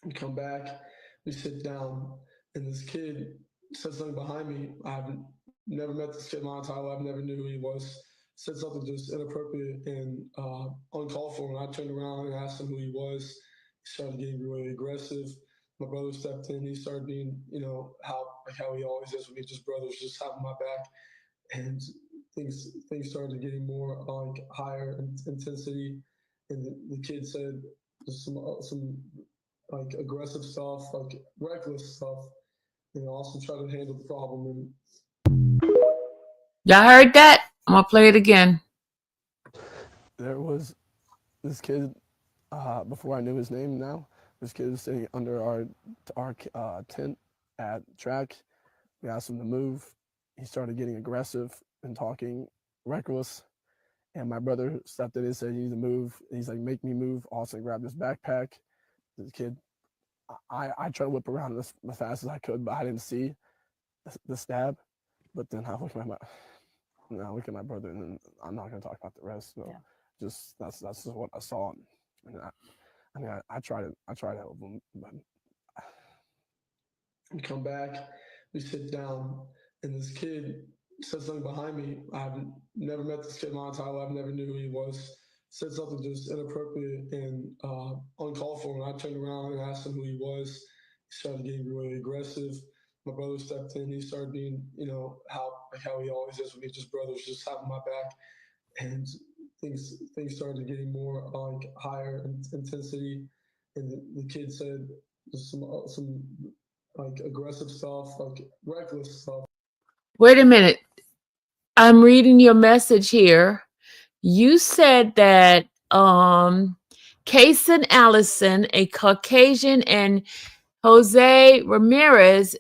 we come back, we sit down, and this kid said something behind me. I've never met this kid in my entire life. Never knew who he was. Said something just inappropriate and uncalled for. And I turned around and asked him who he was. He started getting really aggressive. My brother stepped in. He started being, how he always is with me, just brothers, just having my back. And things started getting more like higher intensity. And the kid said some like aggressive stuff, like reckless stuff. Also try to handle the problem. Y'all heard that? I'm gonna play it again. There was this kid, before I knew his name now, this kid was sitting under our tent at track. We asked him to move. He started getting aggressive and talking reckless. And my brother stepped in and said, "You need to move." He's like, "Make me move." Austin grabbed his backpack. The kid, I tried to whip around as fast as I could, but I didn't see the stab. But then I look at my brother, and then I'm not gonna talk about the rest. So just that's just what I saw. And I try to help him, but we come back, we sit down, and this kid said something behind me. I've never met this kid in my entire life. Never knew who he was. Said something just inappropriate and uncalled for. And I turned around and asked him who he was. He started getting really aggressive. My brother stepped in. He started being, how he always is with me, just brothers, just having my back. And things started getting more like higher intensity. And the kid said some like aggressive stuff, like reckless stuff. Wait a minute. I'm reading your message here. You said that Kason Allison, a Caucasian, and Jose Ramirez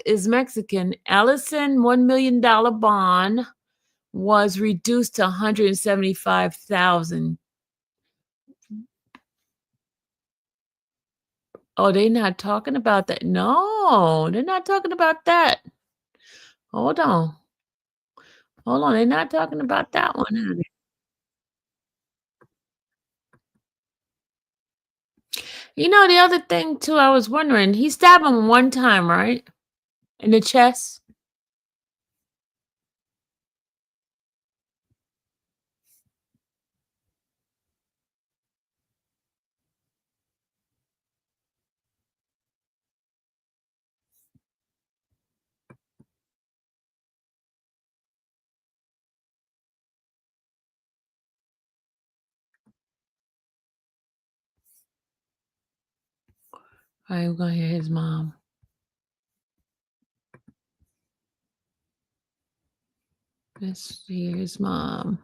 is Mexican. Allison $1 million bond was reduced to $175,000. Oh, they're not talking about that. No, they're not talking about that. Hold on. They're not talking about that one, honey. The other thing too, I was wondering, he stabbed him one time, right? In the chest. All right, we're gonna hear his mom. Let's hear his mom.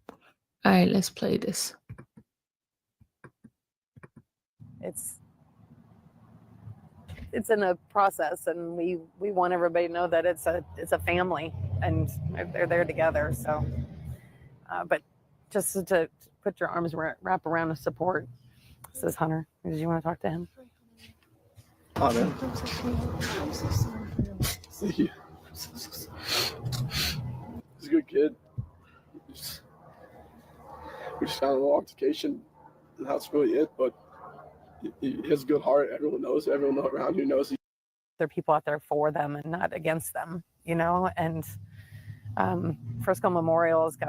All right, let's play this. It's in a process, and we want everybody to know that it's a family, and they're there together. So, but just to put your arms wrap around the support. This is Hunter. Did you want to talk to him? Oh man, thank you. He's a good kid. We just found a little altercation, and that's really it. But he has a good heart. Everyone around you knows. There are people out there for them and not against them, And Frisco Memorial has got.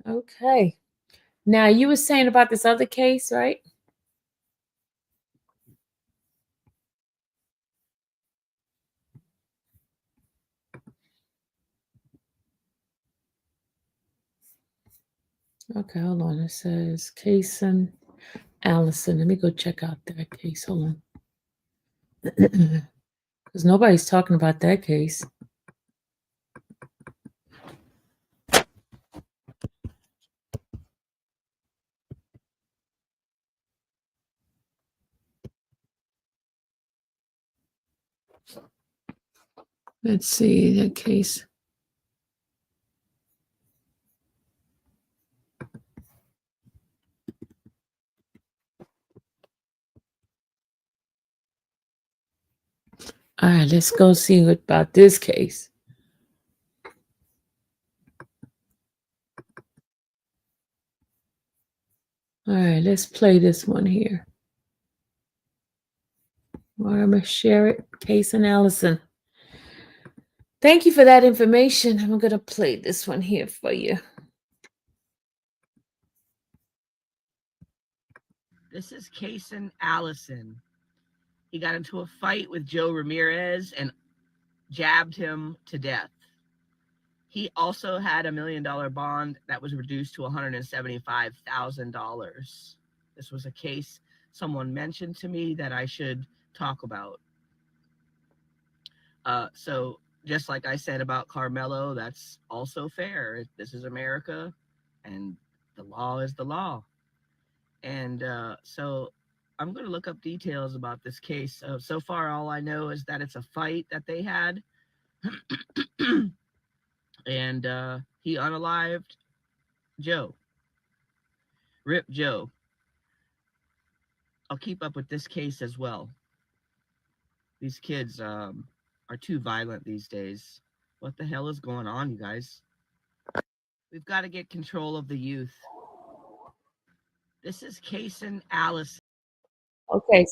Okay. Now you were saying about this other case, right? Okay, hold on. It says Kason Allison. Let me go check out that case. Hold on. Because nobody's talking about that case. Let's see that case. All right, let's go see what about this case. All right, let's play this one here. Or I'm going to share it. Case and Allison. Thank you for that information. I'm going to play this one here for you. This is Case and Allison. He got into a fight with Joe Ramirez and jabbed him to death. He also had $1 million bond that was reduced to $175,000. This was a case someone mentioned to me that I should talk about. So just like I said about Carmelo, that's also fair. This is America, and the law is the law. And so I'm going to look up details about this case. So far, all I know is that it's a fight that they had. And he unalived Joe. Rip Joe. I'll keep up with this case as well. These kids are too violent these days. What the hell is going on, you guys? We've got to get control of the youth. This is Case and Allison. Okay,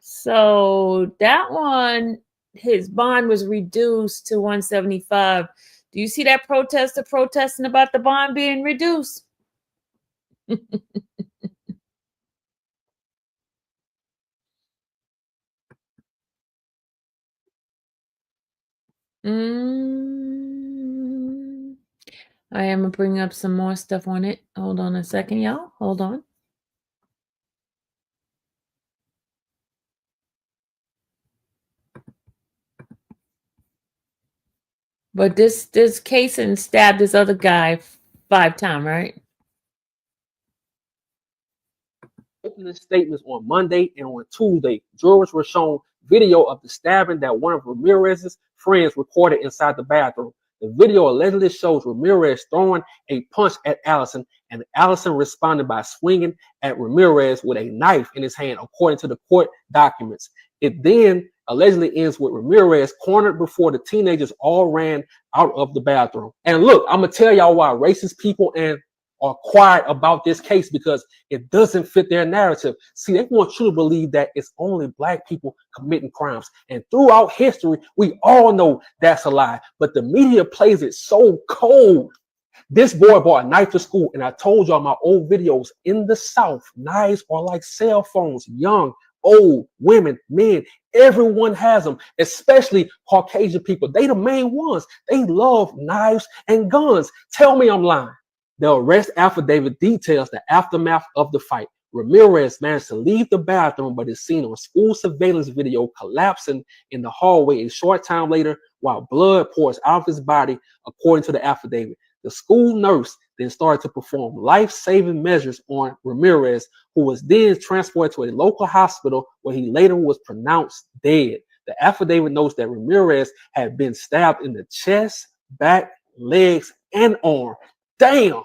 so that one, his bond was reduced to 175. Do you see that protester protesting about the bond being reduced? I am going to bring up some more stuff on it. Hold on a second, y'all. Hold on. But this case and stabbed this other guy 5 times, right? Opening statements on Monday and on Tuesday, jurors were shown video of the stabbing that one of Ramirez's friends recorded inside the bathroom. The video allegedly shows Ramirez throwing a punch at Allison, and Allison responded by swinging at Ramirez with a knife in his hand, according to the court documents. It then allegedly ends with Ramirez cornered before the teenagers all ran out of the bathroom. And look, I'm going to tell y'all why racist people are quiet about this case, because it doesn't fit their narrative. See, they want you to believe that it's only black people committing crimes. And throughout history, we all know that's a lie. But the media plays it so cold. This boy brought a knife to school, and I told y'all my old videos in the South, knives are like cell phones. Young, old, women, men, everyone has them, especially Caucasian people. They the main ones. They love knives and guns. Tell me I'm lying. The arrest affidavit details the aftermath of the fight. Ramirez managed to leave the bathroom, but is seen on school surveillance video collapsing in the hallway a short time later while blood pours out of his body, according to the affidavit. The school nurse then started to perform life-saving measures on Ramirez, who was then transported to a local hospital where he later was pronounced dead. The affidavit notes that Ramirez had been stabbed in the chest, back, legs, and arm. Damn!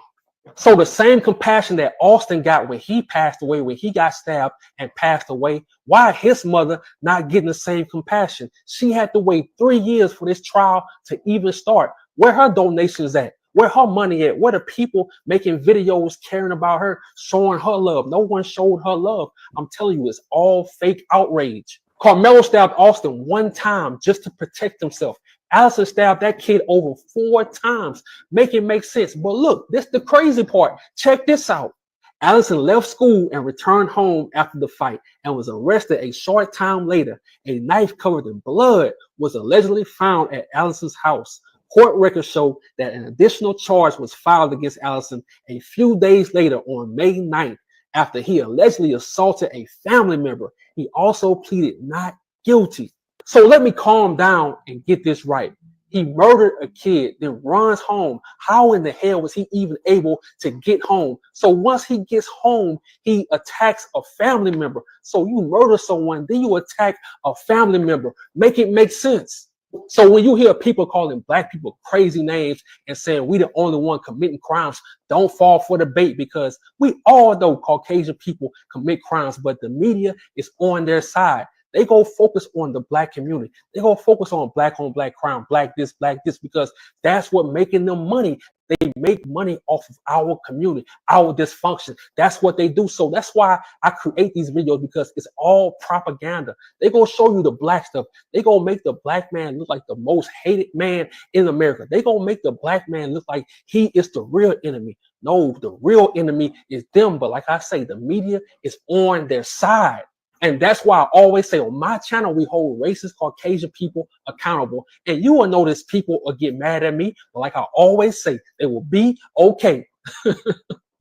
So the same compassion that Austin got when he passed away, when he got stabbed and passed away, why his mother not getting the same compassion? She had to wait 3 years for this trial to even start. Where her donations at? Where her money at? Where the people making videos caring about her, showing her love? No one showed her love. I'm telling you, it's all fake outrage. Carmelo stabbed Austin 1 time just to protect himself. Allison stabbed that kid over 4 times. Make it make sense. But look, this is the crazy part. Check this out. Allison left school and returned home after the fight and was arrested a short time later. A knife covered in blood was allegedly found at Allison's house. Court records show that an additional charge was filed against Allison a few days later on May 9th. after he allegedly assaulted a family member. He also pleaded not guilty. So let me calm down and get this right. He murdered a kid, then runs home. How in the hell was he even able to get home? So once he gets home, he attacks a family member. So you murder someone, then you attack a family member. Make it make sense. So when you hear people calling black people crazy names and saying we the only one committing crimes, don't fall for the bait, because we all know Caucasian people commit crimes, but the media is on their side. They go focus on the black community. They go focus on black crime, black this, because that's what making them money. They make money off of our community, our dysfunction. That's what they do. So that's why I create these videos, because it's all propaganda. They gonna show you the black stuff. They gonna make the black man look like the most hated man in America. They gonna make the black man look like he is the real enemy. No, the real enemy is them. But like I say, the media is on their side. And that's why I always say on my channel, we hold racist Caucasian people accountable. And you will notice people will get mad at me. But like I always say, they will be okay.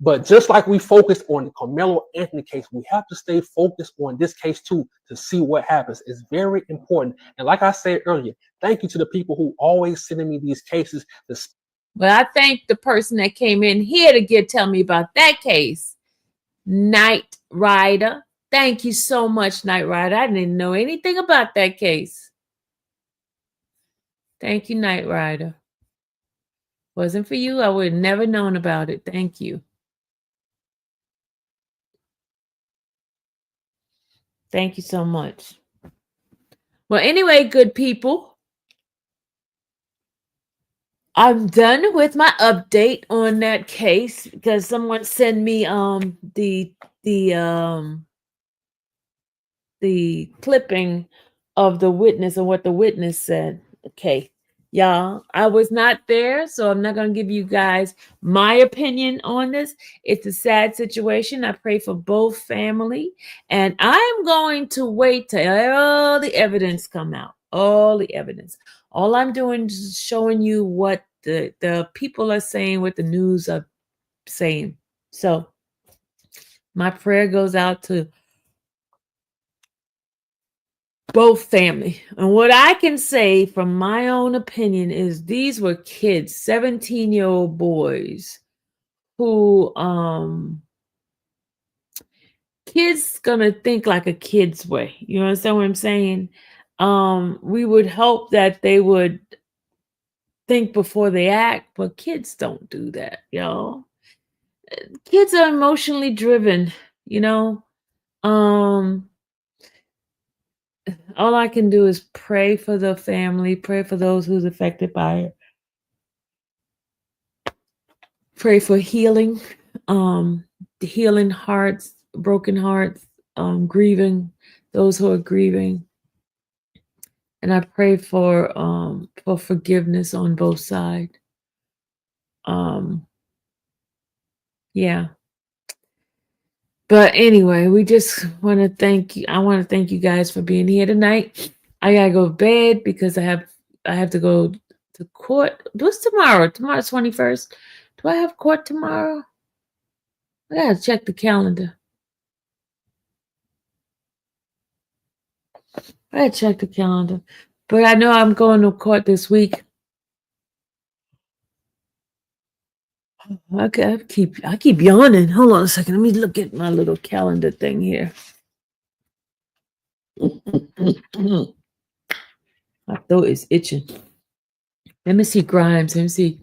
But just like we focused on the Carmelo Anthony case, we have to stay focused on this case too, to see what happens. It's very important. And like I said earlier, thank you to the people who always sending me these cases. Well, I thank the person that came in here to tell me about that case. Night Rider. Thank you so much, Night Rider. I didn't know anything about that case. Thank you, Night Rider. Wasn't for you, I would have never known about it. Thank you. Thank you so much. Well, anyway, good people, I'm done with my update on that case, because someone sent me the clipping of the witness and what the witness said. Okay, y'all, I was not there, so I'm not going to give you guys my opinion on this. It's a sad situation. I pray for both family, and I'm going to wait till all the evidence come out. All the evidence. All I'm doing is showing you what the people are saying, what the news are saying. So my prayer goes out to both family. And what I can say from my own opinion is these were kids, 17-year-old boys who kids gonna think like a kid's way. You understand what I'm saying? We would hope that they would think before they act, but kids don't do that, y'all. Kids are emotionally driven, you know. All I can do is pray for the family, pray for those who's affected by it, pray for healing, healing hearts, broken hearts, grieving, those who are grieving. And I pray for forgiveness on both sides. Yeah. But anyway, we just want to thank you. I want to thank you guys for being here tonight. I gotta go to bed because I have to go to court. What's tomorrow? Tomorrow's 21st. Do I have court tomorrow? I gotta check the calendar. I gotta check the calendar. But I know I'm going to court this week. Okay, I keep yawning. Hold on a second. Let me look at my little calendar thing here. My throat is itching. Let me see Grimes. Let me see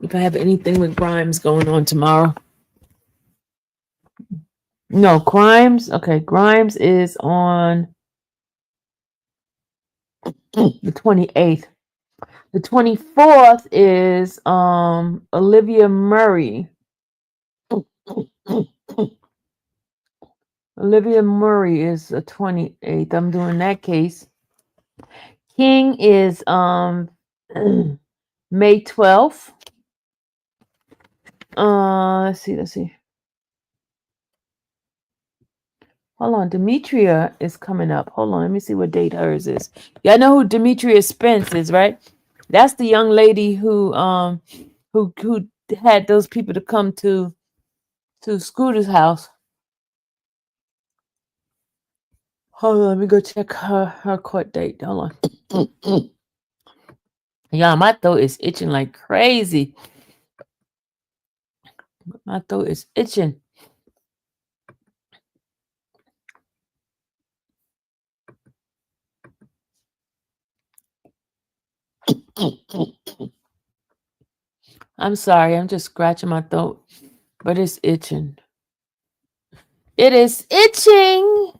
if I have anything with Grimes going on tomorrow. No, Grimes. Okay, Grimes is on the 28th. The 24th is Olivia Murray. Olivia Murray is the 28th. I'm doing that case. King is May 12th. Let's see. Hold on, Demetria is coming up. Hold on, let me see what date hers is. Y'all know who Demetria Spence is, right? That's the young lady who had those people to come to to Scooter's house. Hold on, let me go check her court date. Hold on. Yeah, my throat is itching like crazy. My throat is itching. I'm sorry, I'm just scratching my throat, but it's itching. It is itching.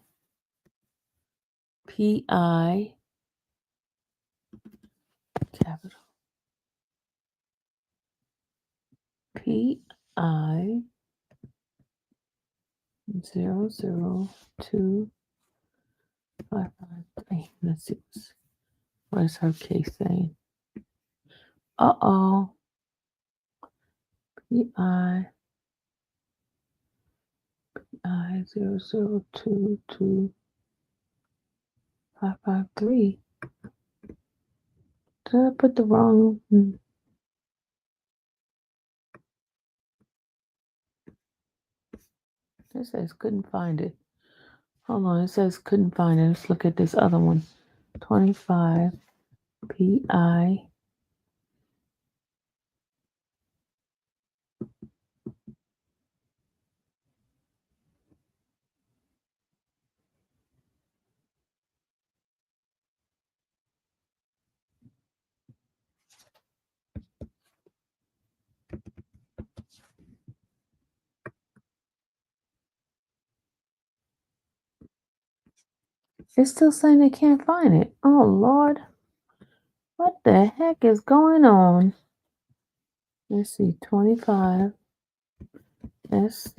P-I capital P-I 002553. Let's see what is her case saying. Uh-oh. P-I 00225553. Did I put the wrong? It says couldn't find it. Hold on, it says couldn't find it. Let's look at this other one. 25 P-I. It's still saying they can't find it. Oh, Lord. What the heck is going on? Let's see. 25 SC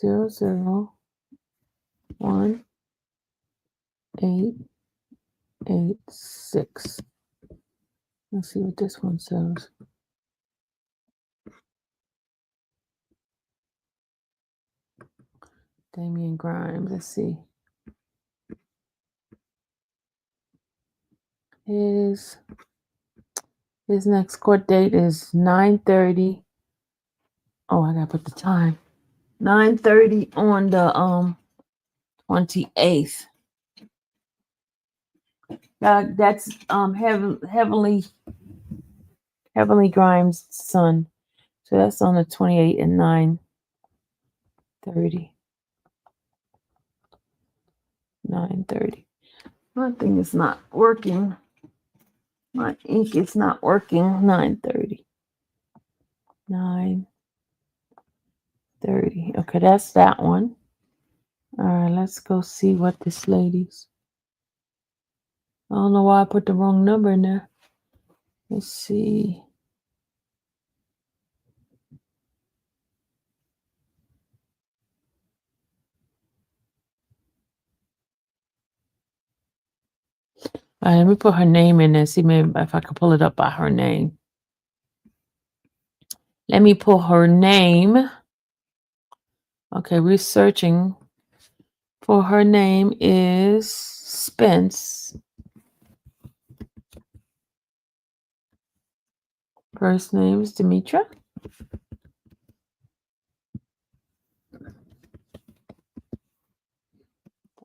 001-886. Let's see what this one says. Damian Grimes. Let's see. His next court date is 9:30. Oh, I gotta put the time. 9:30 on the 28th. That's Heavenly Grimes' son. So that's on the 28th and 9:30. 9:30. My thing is not working. My ink is not working. 9:30. 9:30. Okay, that's that one. All right, let's go see what this lady's. I don't know why I put the wrong number in there. Let's see. All right, let me put her name in there. See maybe if I can pull it up by her name. Let me pull her name. Okay, we're searching for her name is Spence. First name is Demetra.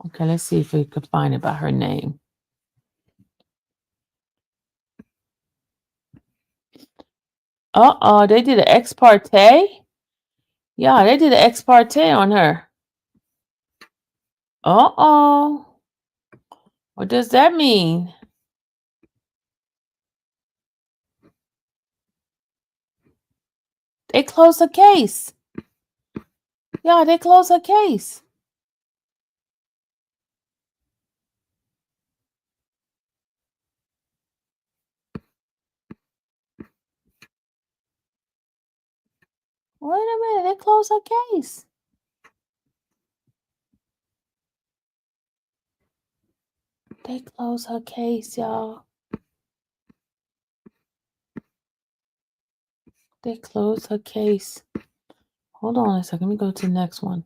Okay, let's see if we can find it by her name. Uh-oh, they did an ex parte? Yeah, they did an ex parte on her. Uh-oh. What does that mean? They closed her case. Yeah, they closed her case. Wait a minute, they closed her case. They closed her case, y'all. They closed her case. Hold on a second. Let me go to the next one.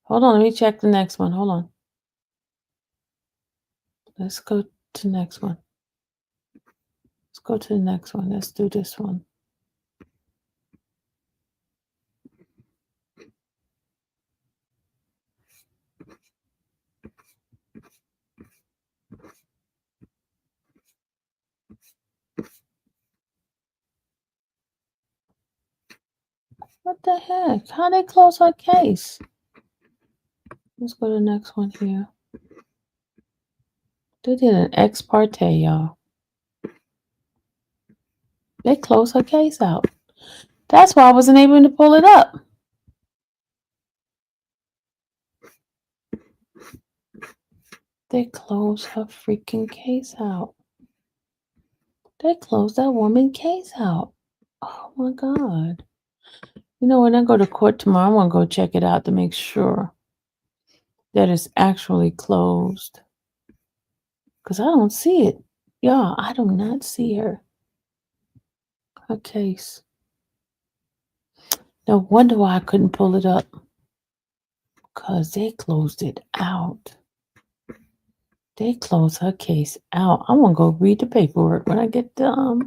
Hold on, let me check the next one. Hold on. Let's go to the next one. Let's go to the next one. Let's do this one. What the heck? How they close her case? Let's go to the next one here. They did an ex parte, y'all. They closed her case out. That's why I wasn't able to pull it up. They closed her freaking case out. They closed that woman's case out. Oh my God. You know, when I go to court tomorrow, I'm going to go check it out to make sure that it's actually closed. Because I don't see it. Y'all, I do not see her case. No wonder why I couldn't pull it up. Because they closed it out. They closed her case out. I'm going to go read the paperwork when I get to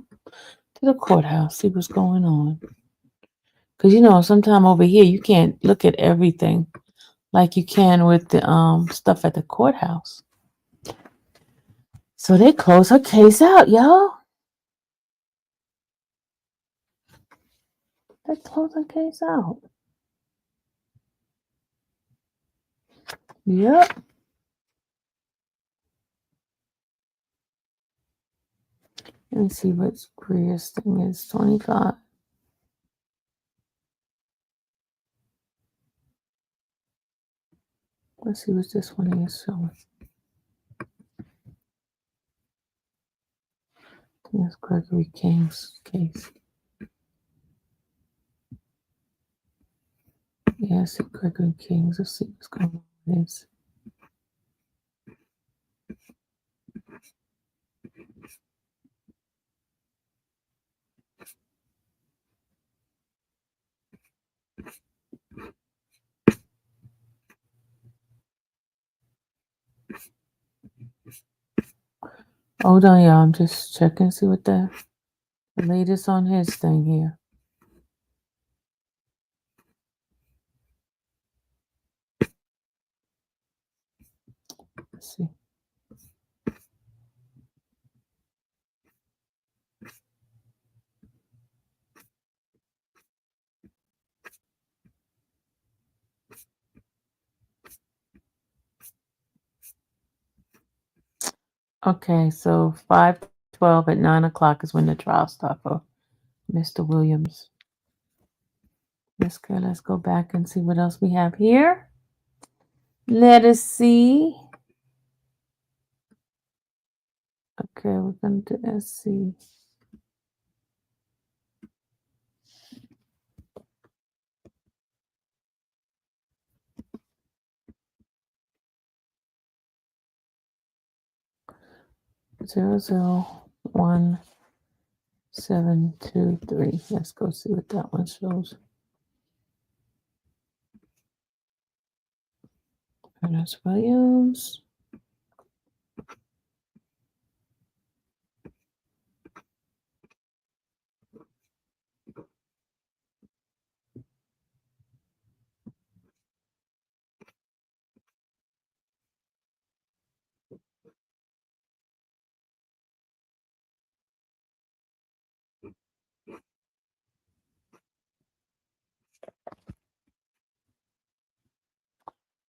the courthouse, see what's going on. Because, you know, sometime over here, you can't look at everything like you can with the stuff at the courthouse. So they closed her case out, y'all. They closed her case out. Yep. Let me see what Prius thing is. 25. Let's see what this one is showing. I think it's Gregory King's case. Yeah, I see Gregory King's. Let's see what's going on with this. Hold on, y'all. I'm just checking, see what the latest on his thing here. Let's see. Okay, so 5/12 at 9 o'clock is when the trial starts for Mr. Williams. Let's go back and see what else we have here. Let us see. Okay, we're going to do SC. Zero zero 1723. Let's go see what that one shows. Ernest Williams.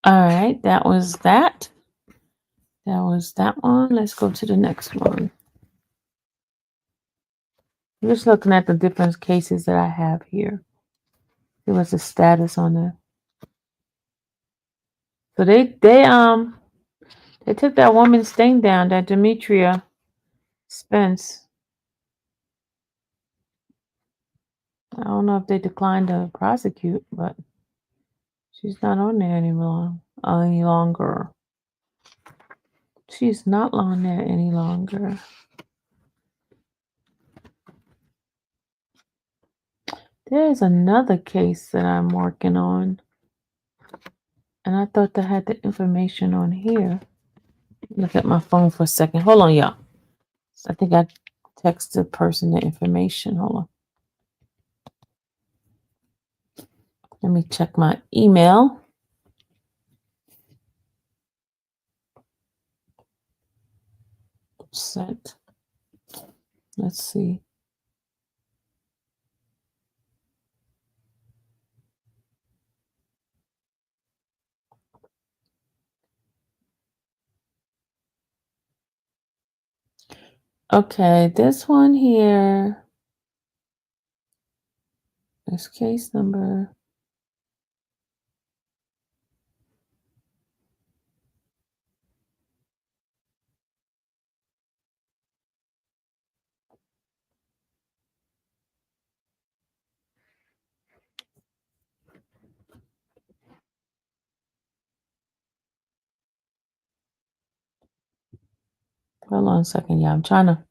All right, that was that. That was that one. Let's go to the next one. I'm just looking at the different cases that I have here. There was a status on there. So they took that woman's thing down, that Demetria Spence. I don't know if they declined to prosecute, but she's not on there any longer. She's not on there any longer. There's another case that I'm working on. And I thought I had the information on here. Look at my phone for a second. Hold on, y'all. I think I texted the person the information. Hold on. Let me check my email. Sent. Let's see. Okay, this one here. This case number. Hold on a second, y'all. I'm trying to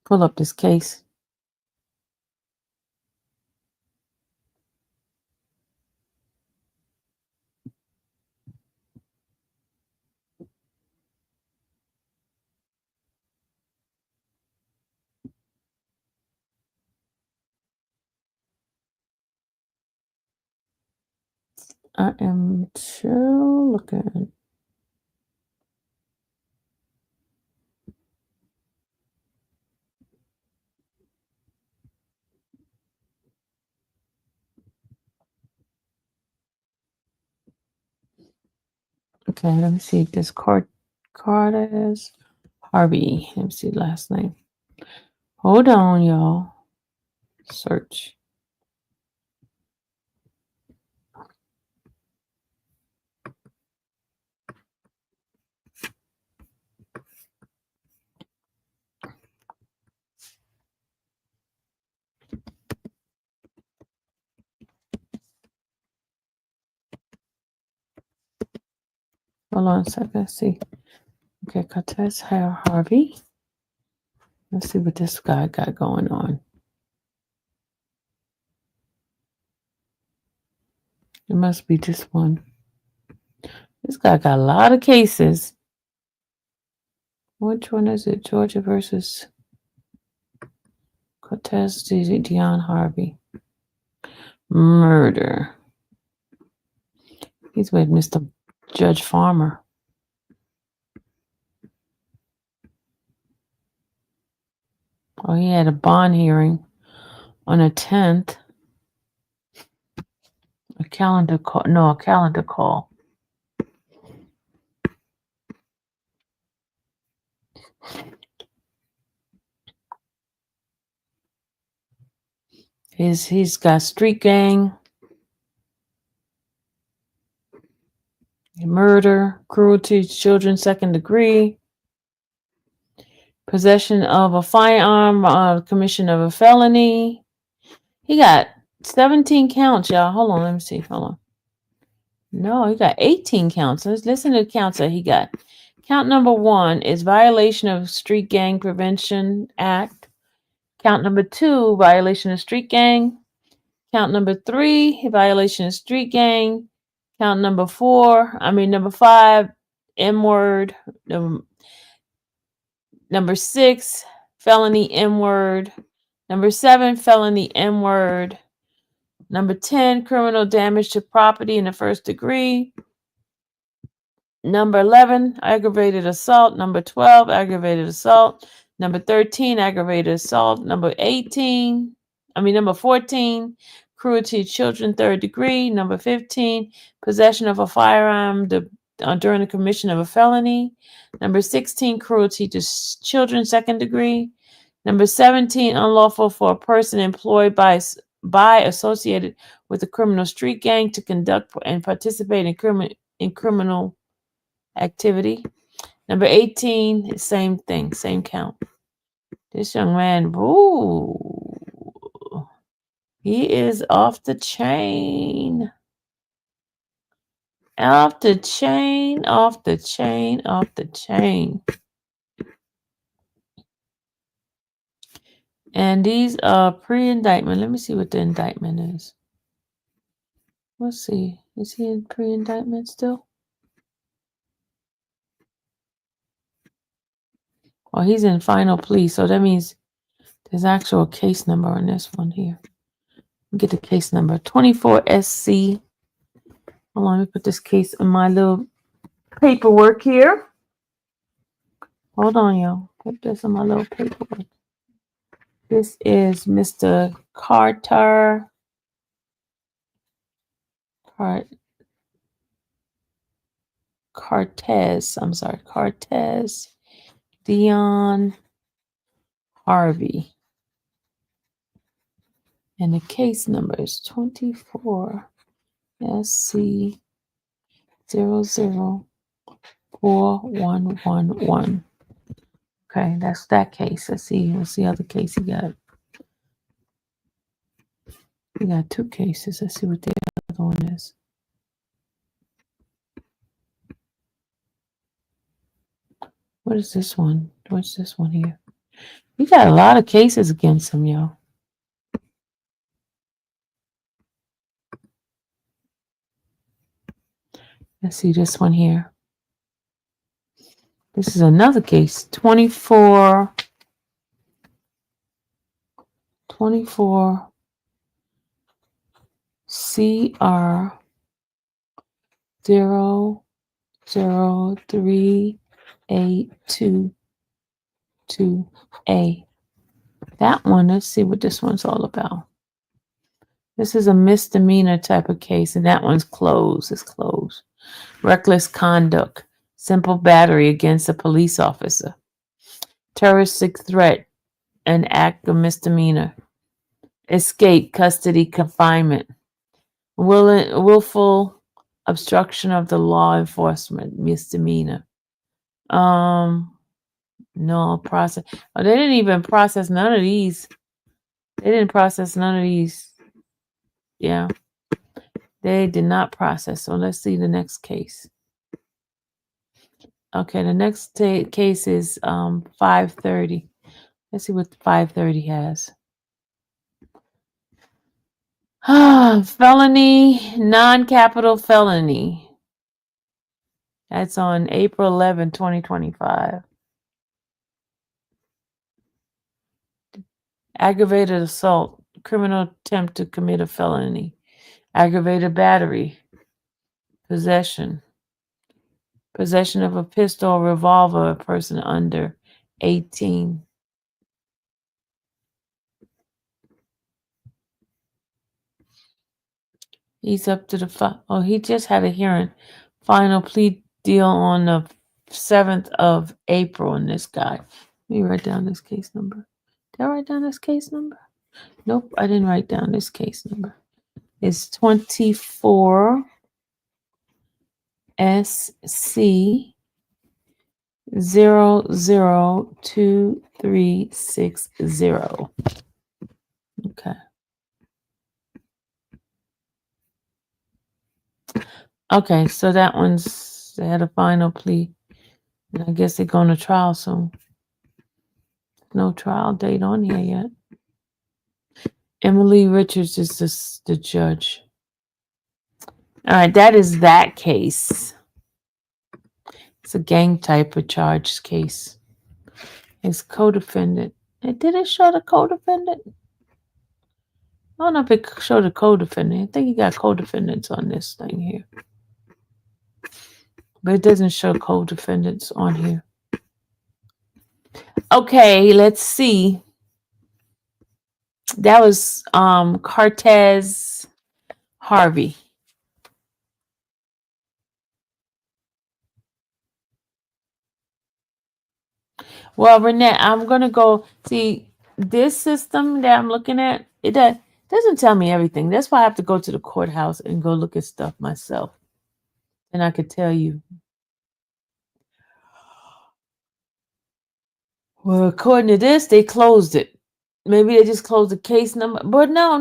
pull up this case. I am still looking. Okay, let me see this Cortez Harvey. Let me see the last name. Hold on, y'all. Search. Hold on a second. Let's see. Okay, Cortez Harvey. Let's see what this guy got going on. It must be this one. This guy got a lot of cases. Which one is it? Georgia versus Cortez Dion Harvey. Murder. He's with Mr. Judge Farmer. Oh, he had a bond hearing on the 10th. A calendar call. No, a calendar call. He's got street gang, murder, cruelty to children, second degree, possession of a firearm, commission of a felony. He got 17 counts, y'all. Hold on, let me see. Hold on. No, he got 18 counts. Let's listen to the counts that he got. Count number 1 is violation of Street Gang Prevention Act. Count number 2, violation of street gang. Count number 3, violation of street gang. Count number 5, M-word. Number 6, felony M-word. Number 7, felony M-word. Number 10, criminal damage to property in the first degree. Number 11, aggravated assault. Number 12, aggravated assault. Number 13, aggravated assault. Number 14, cruelty to children, third degree. Number 15, possession of a firearm during the commission of a felony. Number 16, cruelty to children, second degree. Number 17, unlawful for a person employed by associated with a criminal street gang to conduct and participate in criminal activity. Number 18, same thing, same count. This young man, he is off the chain. Off the chain, off the chain, off the chain. And these are pre-indictment. Let me see what the indictment is. Let's see. Is he in pre-indictment still? Oh, he's in final plea. So that means there's actual case number on this one here. Get the case number 24 SC. Hold on, let me put this case in my little paperwork here. Hold on, y'all. Put this in my little paperwork. This is Mr. Cortez Dion Harvey. And the case number is 24 SC 004111. Okay, that's that case. Let's see. What's the other case he got? He got two cases. Let's see what the other one is. What is this one? What's this one here? He got a lot of cases against him, yo. Let's see this one here. This is another case. 24 CR 0038222A. That one, let's see what this one's all about. This is a misdemeanor type of case, and that one's closed. It's closed. Reckless conduct, simple battery against a police officer, terroristic threat, an act of misdemeanor, escape, custody, confinement, willful obstruction of the law enforcement, misdemeanor. No process. Oh, they didn't even process none of these. They didn't process none of these. Yeah. They did not process. So let's see the next case. Okay, the next case is 530. Let's see what 530 has. Felony, non-capital felony. That's on April 11, 2025. Aggravated assault, criminal attempt to commit a felony. Aggravated battery, possession of a pistol or revolver, a person under 18. He's up to the he just had a hearing. Final plea deal on the 7th of April in this guy. Let me write down this case number. Did I write down this case number? Nope, I didn't write down this case number. It's 24 SC 002360. Okay. Okay, so that one's, they had a final plea. And I guess they're going to trial soon. No trial date on here yet. Emily Richards is the judge. All right, that is that case. It's a gang type of charge case. It's co-defendant. And did it show the co-defendant? I don't know if it showed the co-defendant. I think you got co-defendants on this thing here. But it doesn't show co-defendants on here. Okay, let's see. That was Cortez Harvey. Well, Renee, I'm going to go see this system that I'm looking at. It doesn't tell me everything. That's why I have to go to the courthouse and go look at stuff myself. And I could tell you. Well, according to this, they closed it. Maybe they just closed the case number. But no.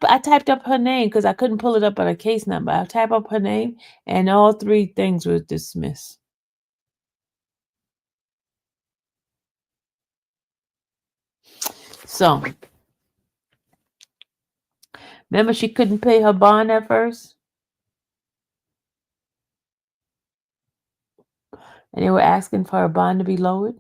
I typed up her name because I couldn't pull it up on a case number. I typed up her name, and all three things were dismissed. So, remember she couldn't pay her bond at first? And they were asking for her bond to be lowered?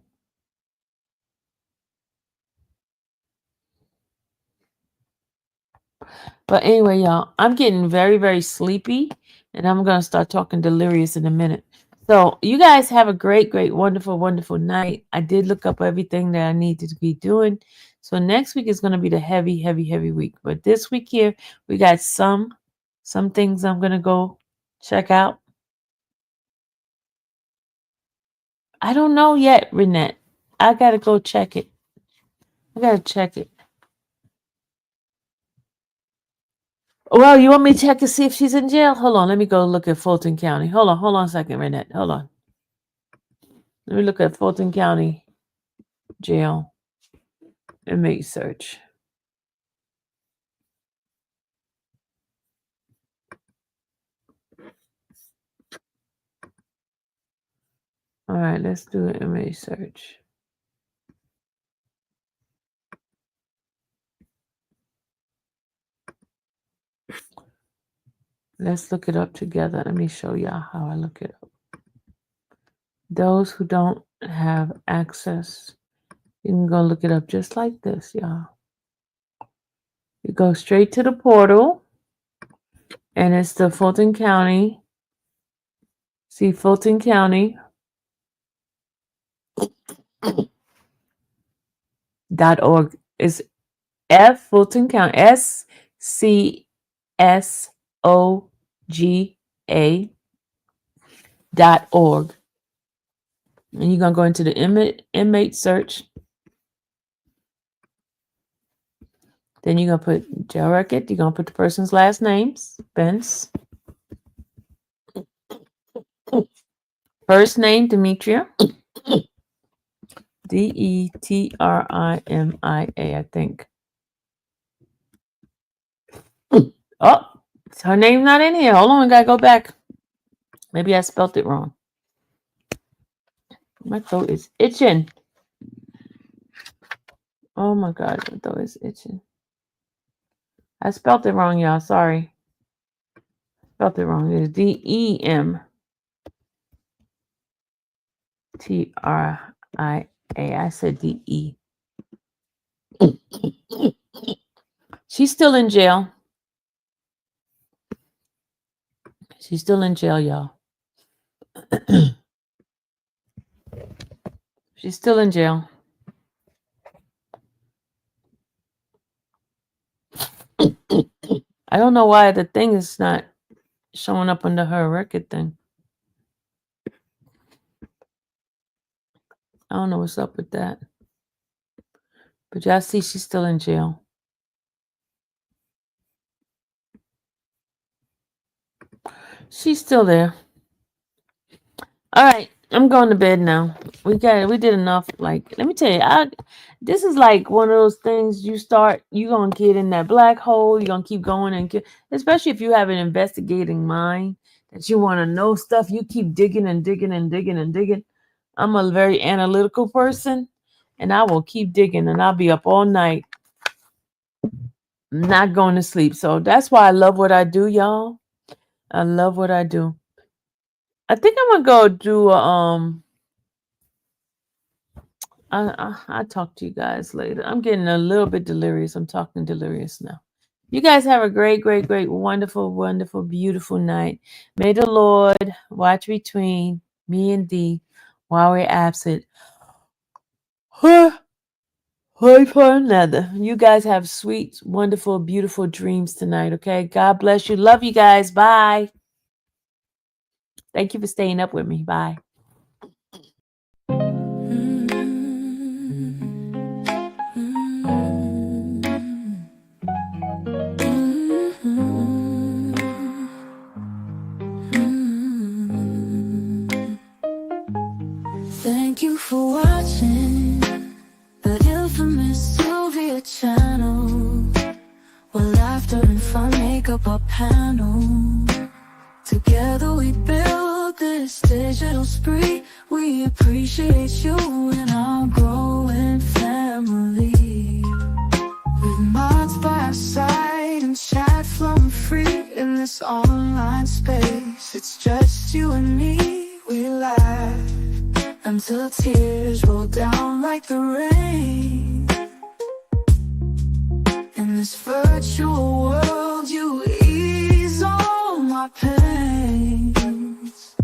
But anyway, y'all, I'm getting very, very sleepy, and I'm going to start talking delirious in a minute. So you guys have a great, great, wonderful, wonderful night. I did look up everything that I needed to be doing. So next week is going to be the heavy, heavy, heavy week. But this week here, we got some things I'm going to go check out. I don't know yet, Renette. I got to go check it. I gotta check it. Well, you want me to check to see if she's in jail? Hold on, let me go look at Fulton County. Hold on a second, Renette. Hold on. Let me look at Fulton County jail inmate search. All right, let's do an inmate search. Let's look it up together. Let me show y'all how I look it up. Those who don't have access, you can go look it up just like this, y'all. You go straight to the portal, and it's the Fulton County. See, Fulton County .org is F Fulton County SCSOGA.org. And you're gonna go into the inmate search. Then you're gonna put jail record. You're gonna put the person's last name, Spence. First name, Demetria. Detrimia, I think. Oh, her name's not in here. Hold on, I gotta go back. Maybe I spelled it wrong. My throat is itching. Oh my God, my throat is itching. I spelled it wrong, y'all. Sorry. Spelled it wrong. It's DEMTRIA. I said DE. She's still in jail. She's still in jail, y'all. She's still in jail. I don't know why the thing is not showing up under her record thing. I don't know what's up with that. But y'all see she's still in jail. She's still there. All right, I'm going to bed now. We did enough. Like, let me tell you, this is like one of those things you're gonna get in that black hole. You're gonna keep going and especially if you have an investigating mind that you want to know stuff. You keep digging and digging and digging and digging. I'm a very analytical person, and I will keep digging, and I'll be up all night, not going to sleep. So that's why I love what I do, y'all. I love what I do. I think I'm gonna go do I'll talk to you guys later. I'm getting a little bit delirious. I'm talking delirious now. You guys have a great, great, great, wonderful, wonderful, beautiful night. May the Lord watch between me and thee while we're absent. One for another. You guys have sweet, wonderful, beautiful dreams tonight, okay? God bless you. Love you guys. Bye. Thank you for staying up with me. Bye. Thank you for watching the infamous Sylvia channel, where laughter and fun make up our panel. Together we build this digital spree. We appreciate you and our growing family. With mods by our side and chat flowing free in this online space. It's just you and me. We laugh until tears roll down like the rain. In this virtual world, you ease all my pains.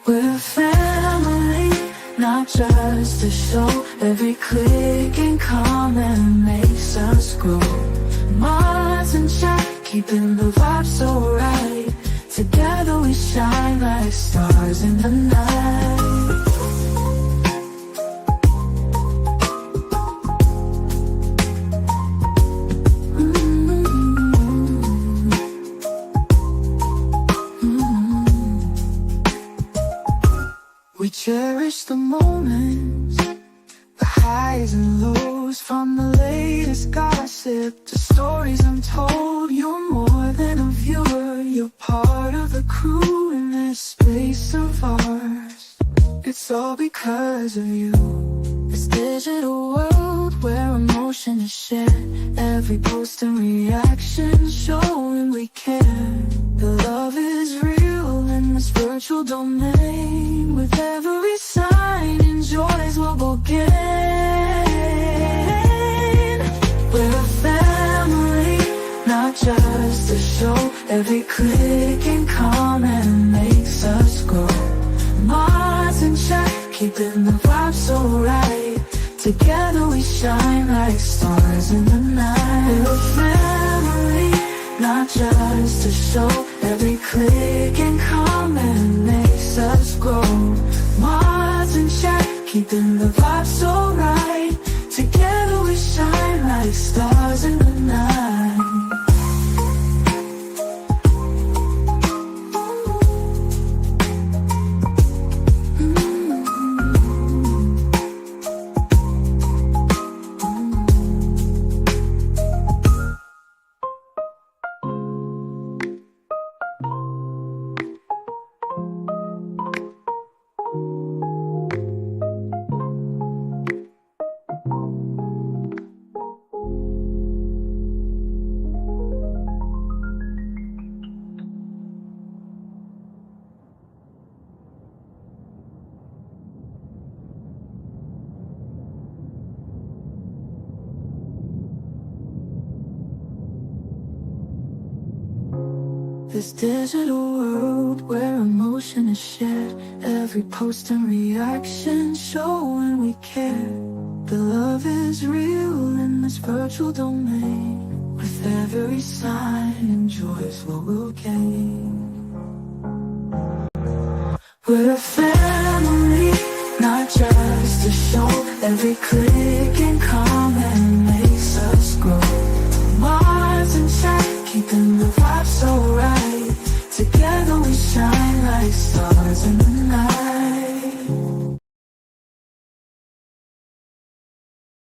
We're a family, not just a show. Every click and comment makes us grow. Mods and chat, keeping the vibe so right. Together we shine like stars in the night. stories untold. You're more than a viewer, you're part of the crew in this space of ours. It's all because of you. This digital world where emotion is shared, every post and reaction showing we care. The love is real in this virtual domain. With every sign, enjoys what we'll gain. We're a family, not just a show. Every click and comment makes us grow. Mars in check, keeping the vibe so right. Together we shine like stars in the night. We're a family, not just a show. Every click and comment makes us grow. Mars in check, keeping the vibe so right. Together we shine like stars in the night. This digital world where emotion is shared, every post and reaction showing we care. The love is real in this virtual domain. With every sign, enjoys what we'll gain. We're a family, not just a show. Every click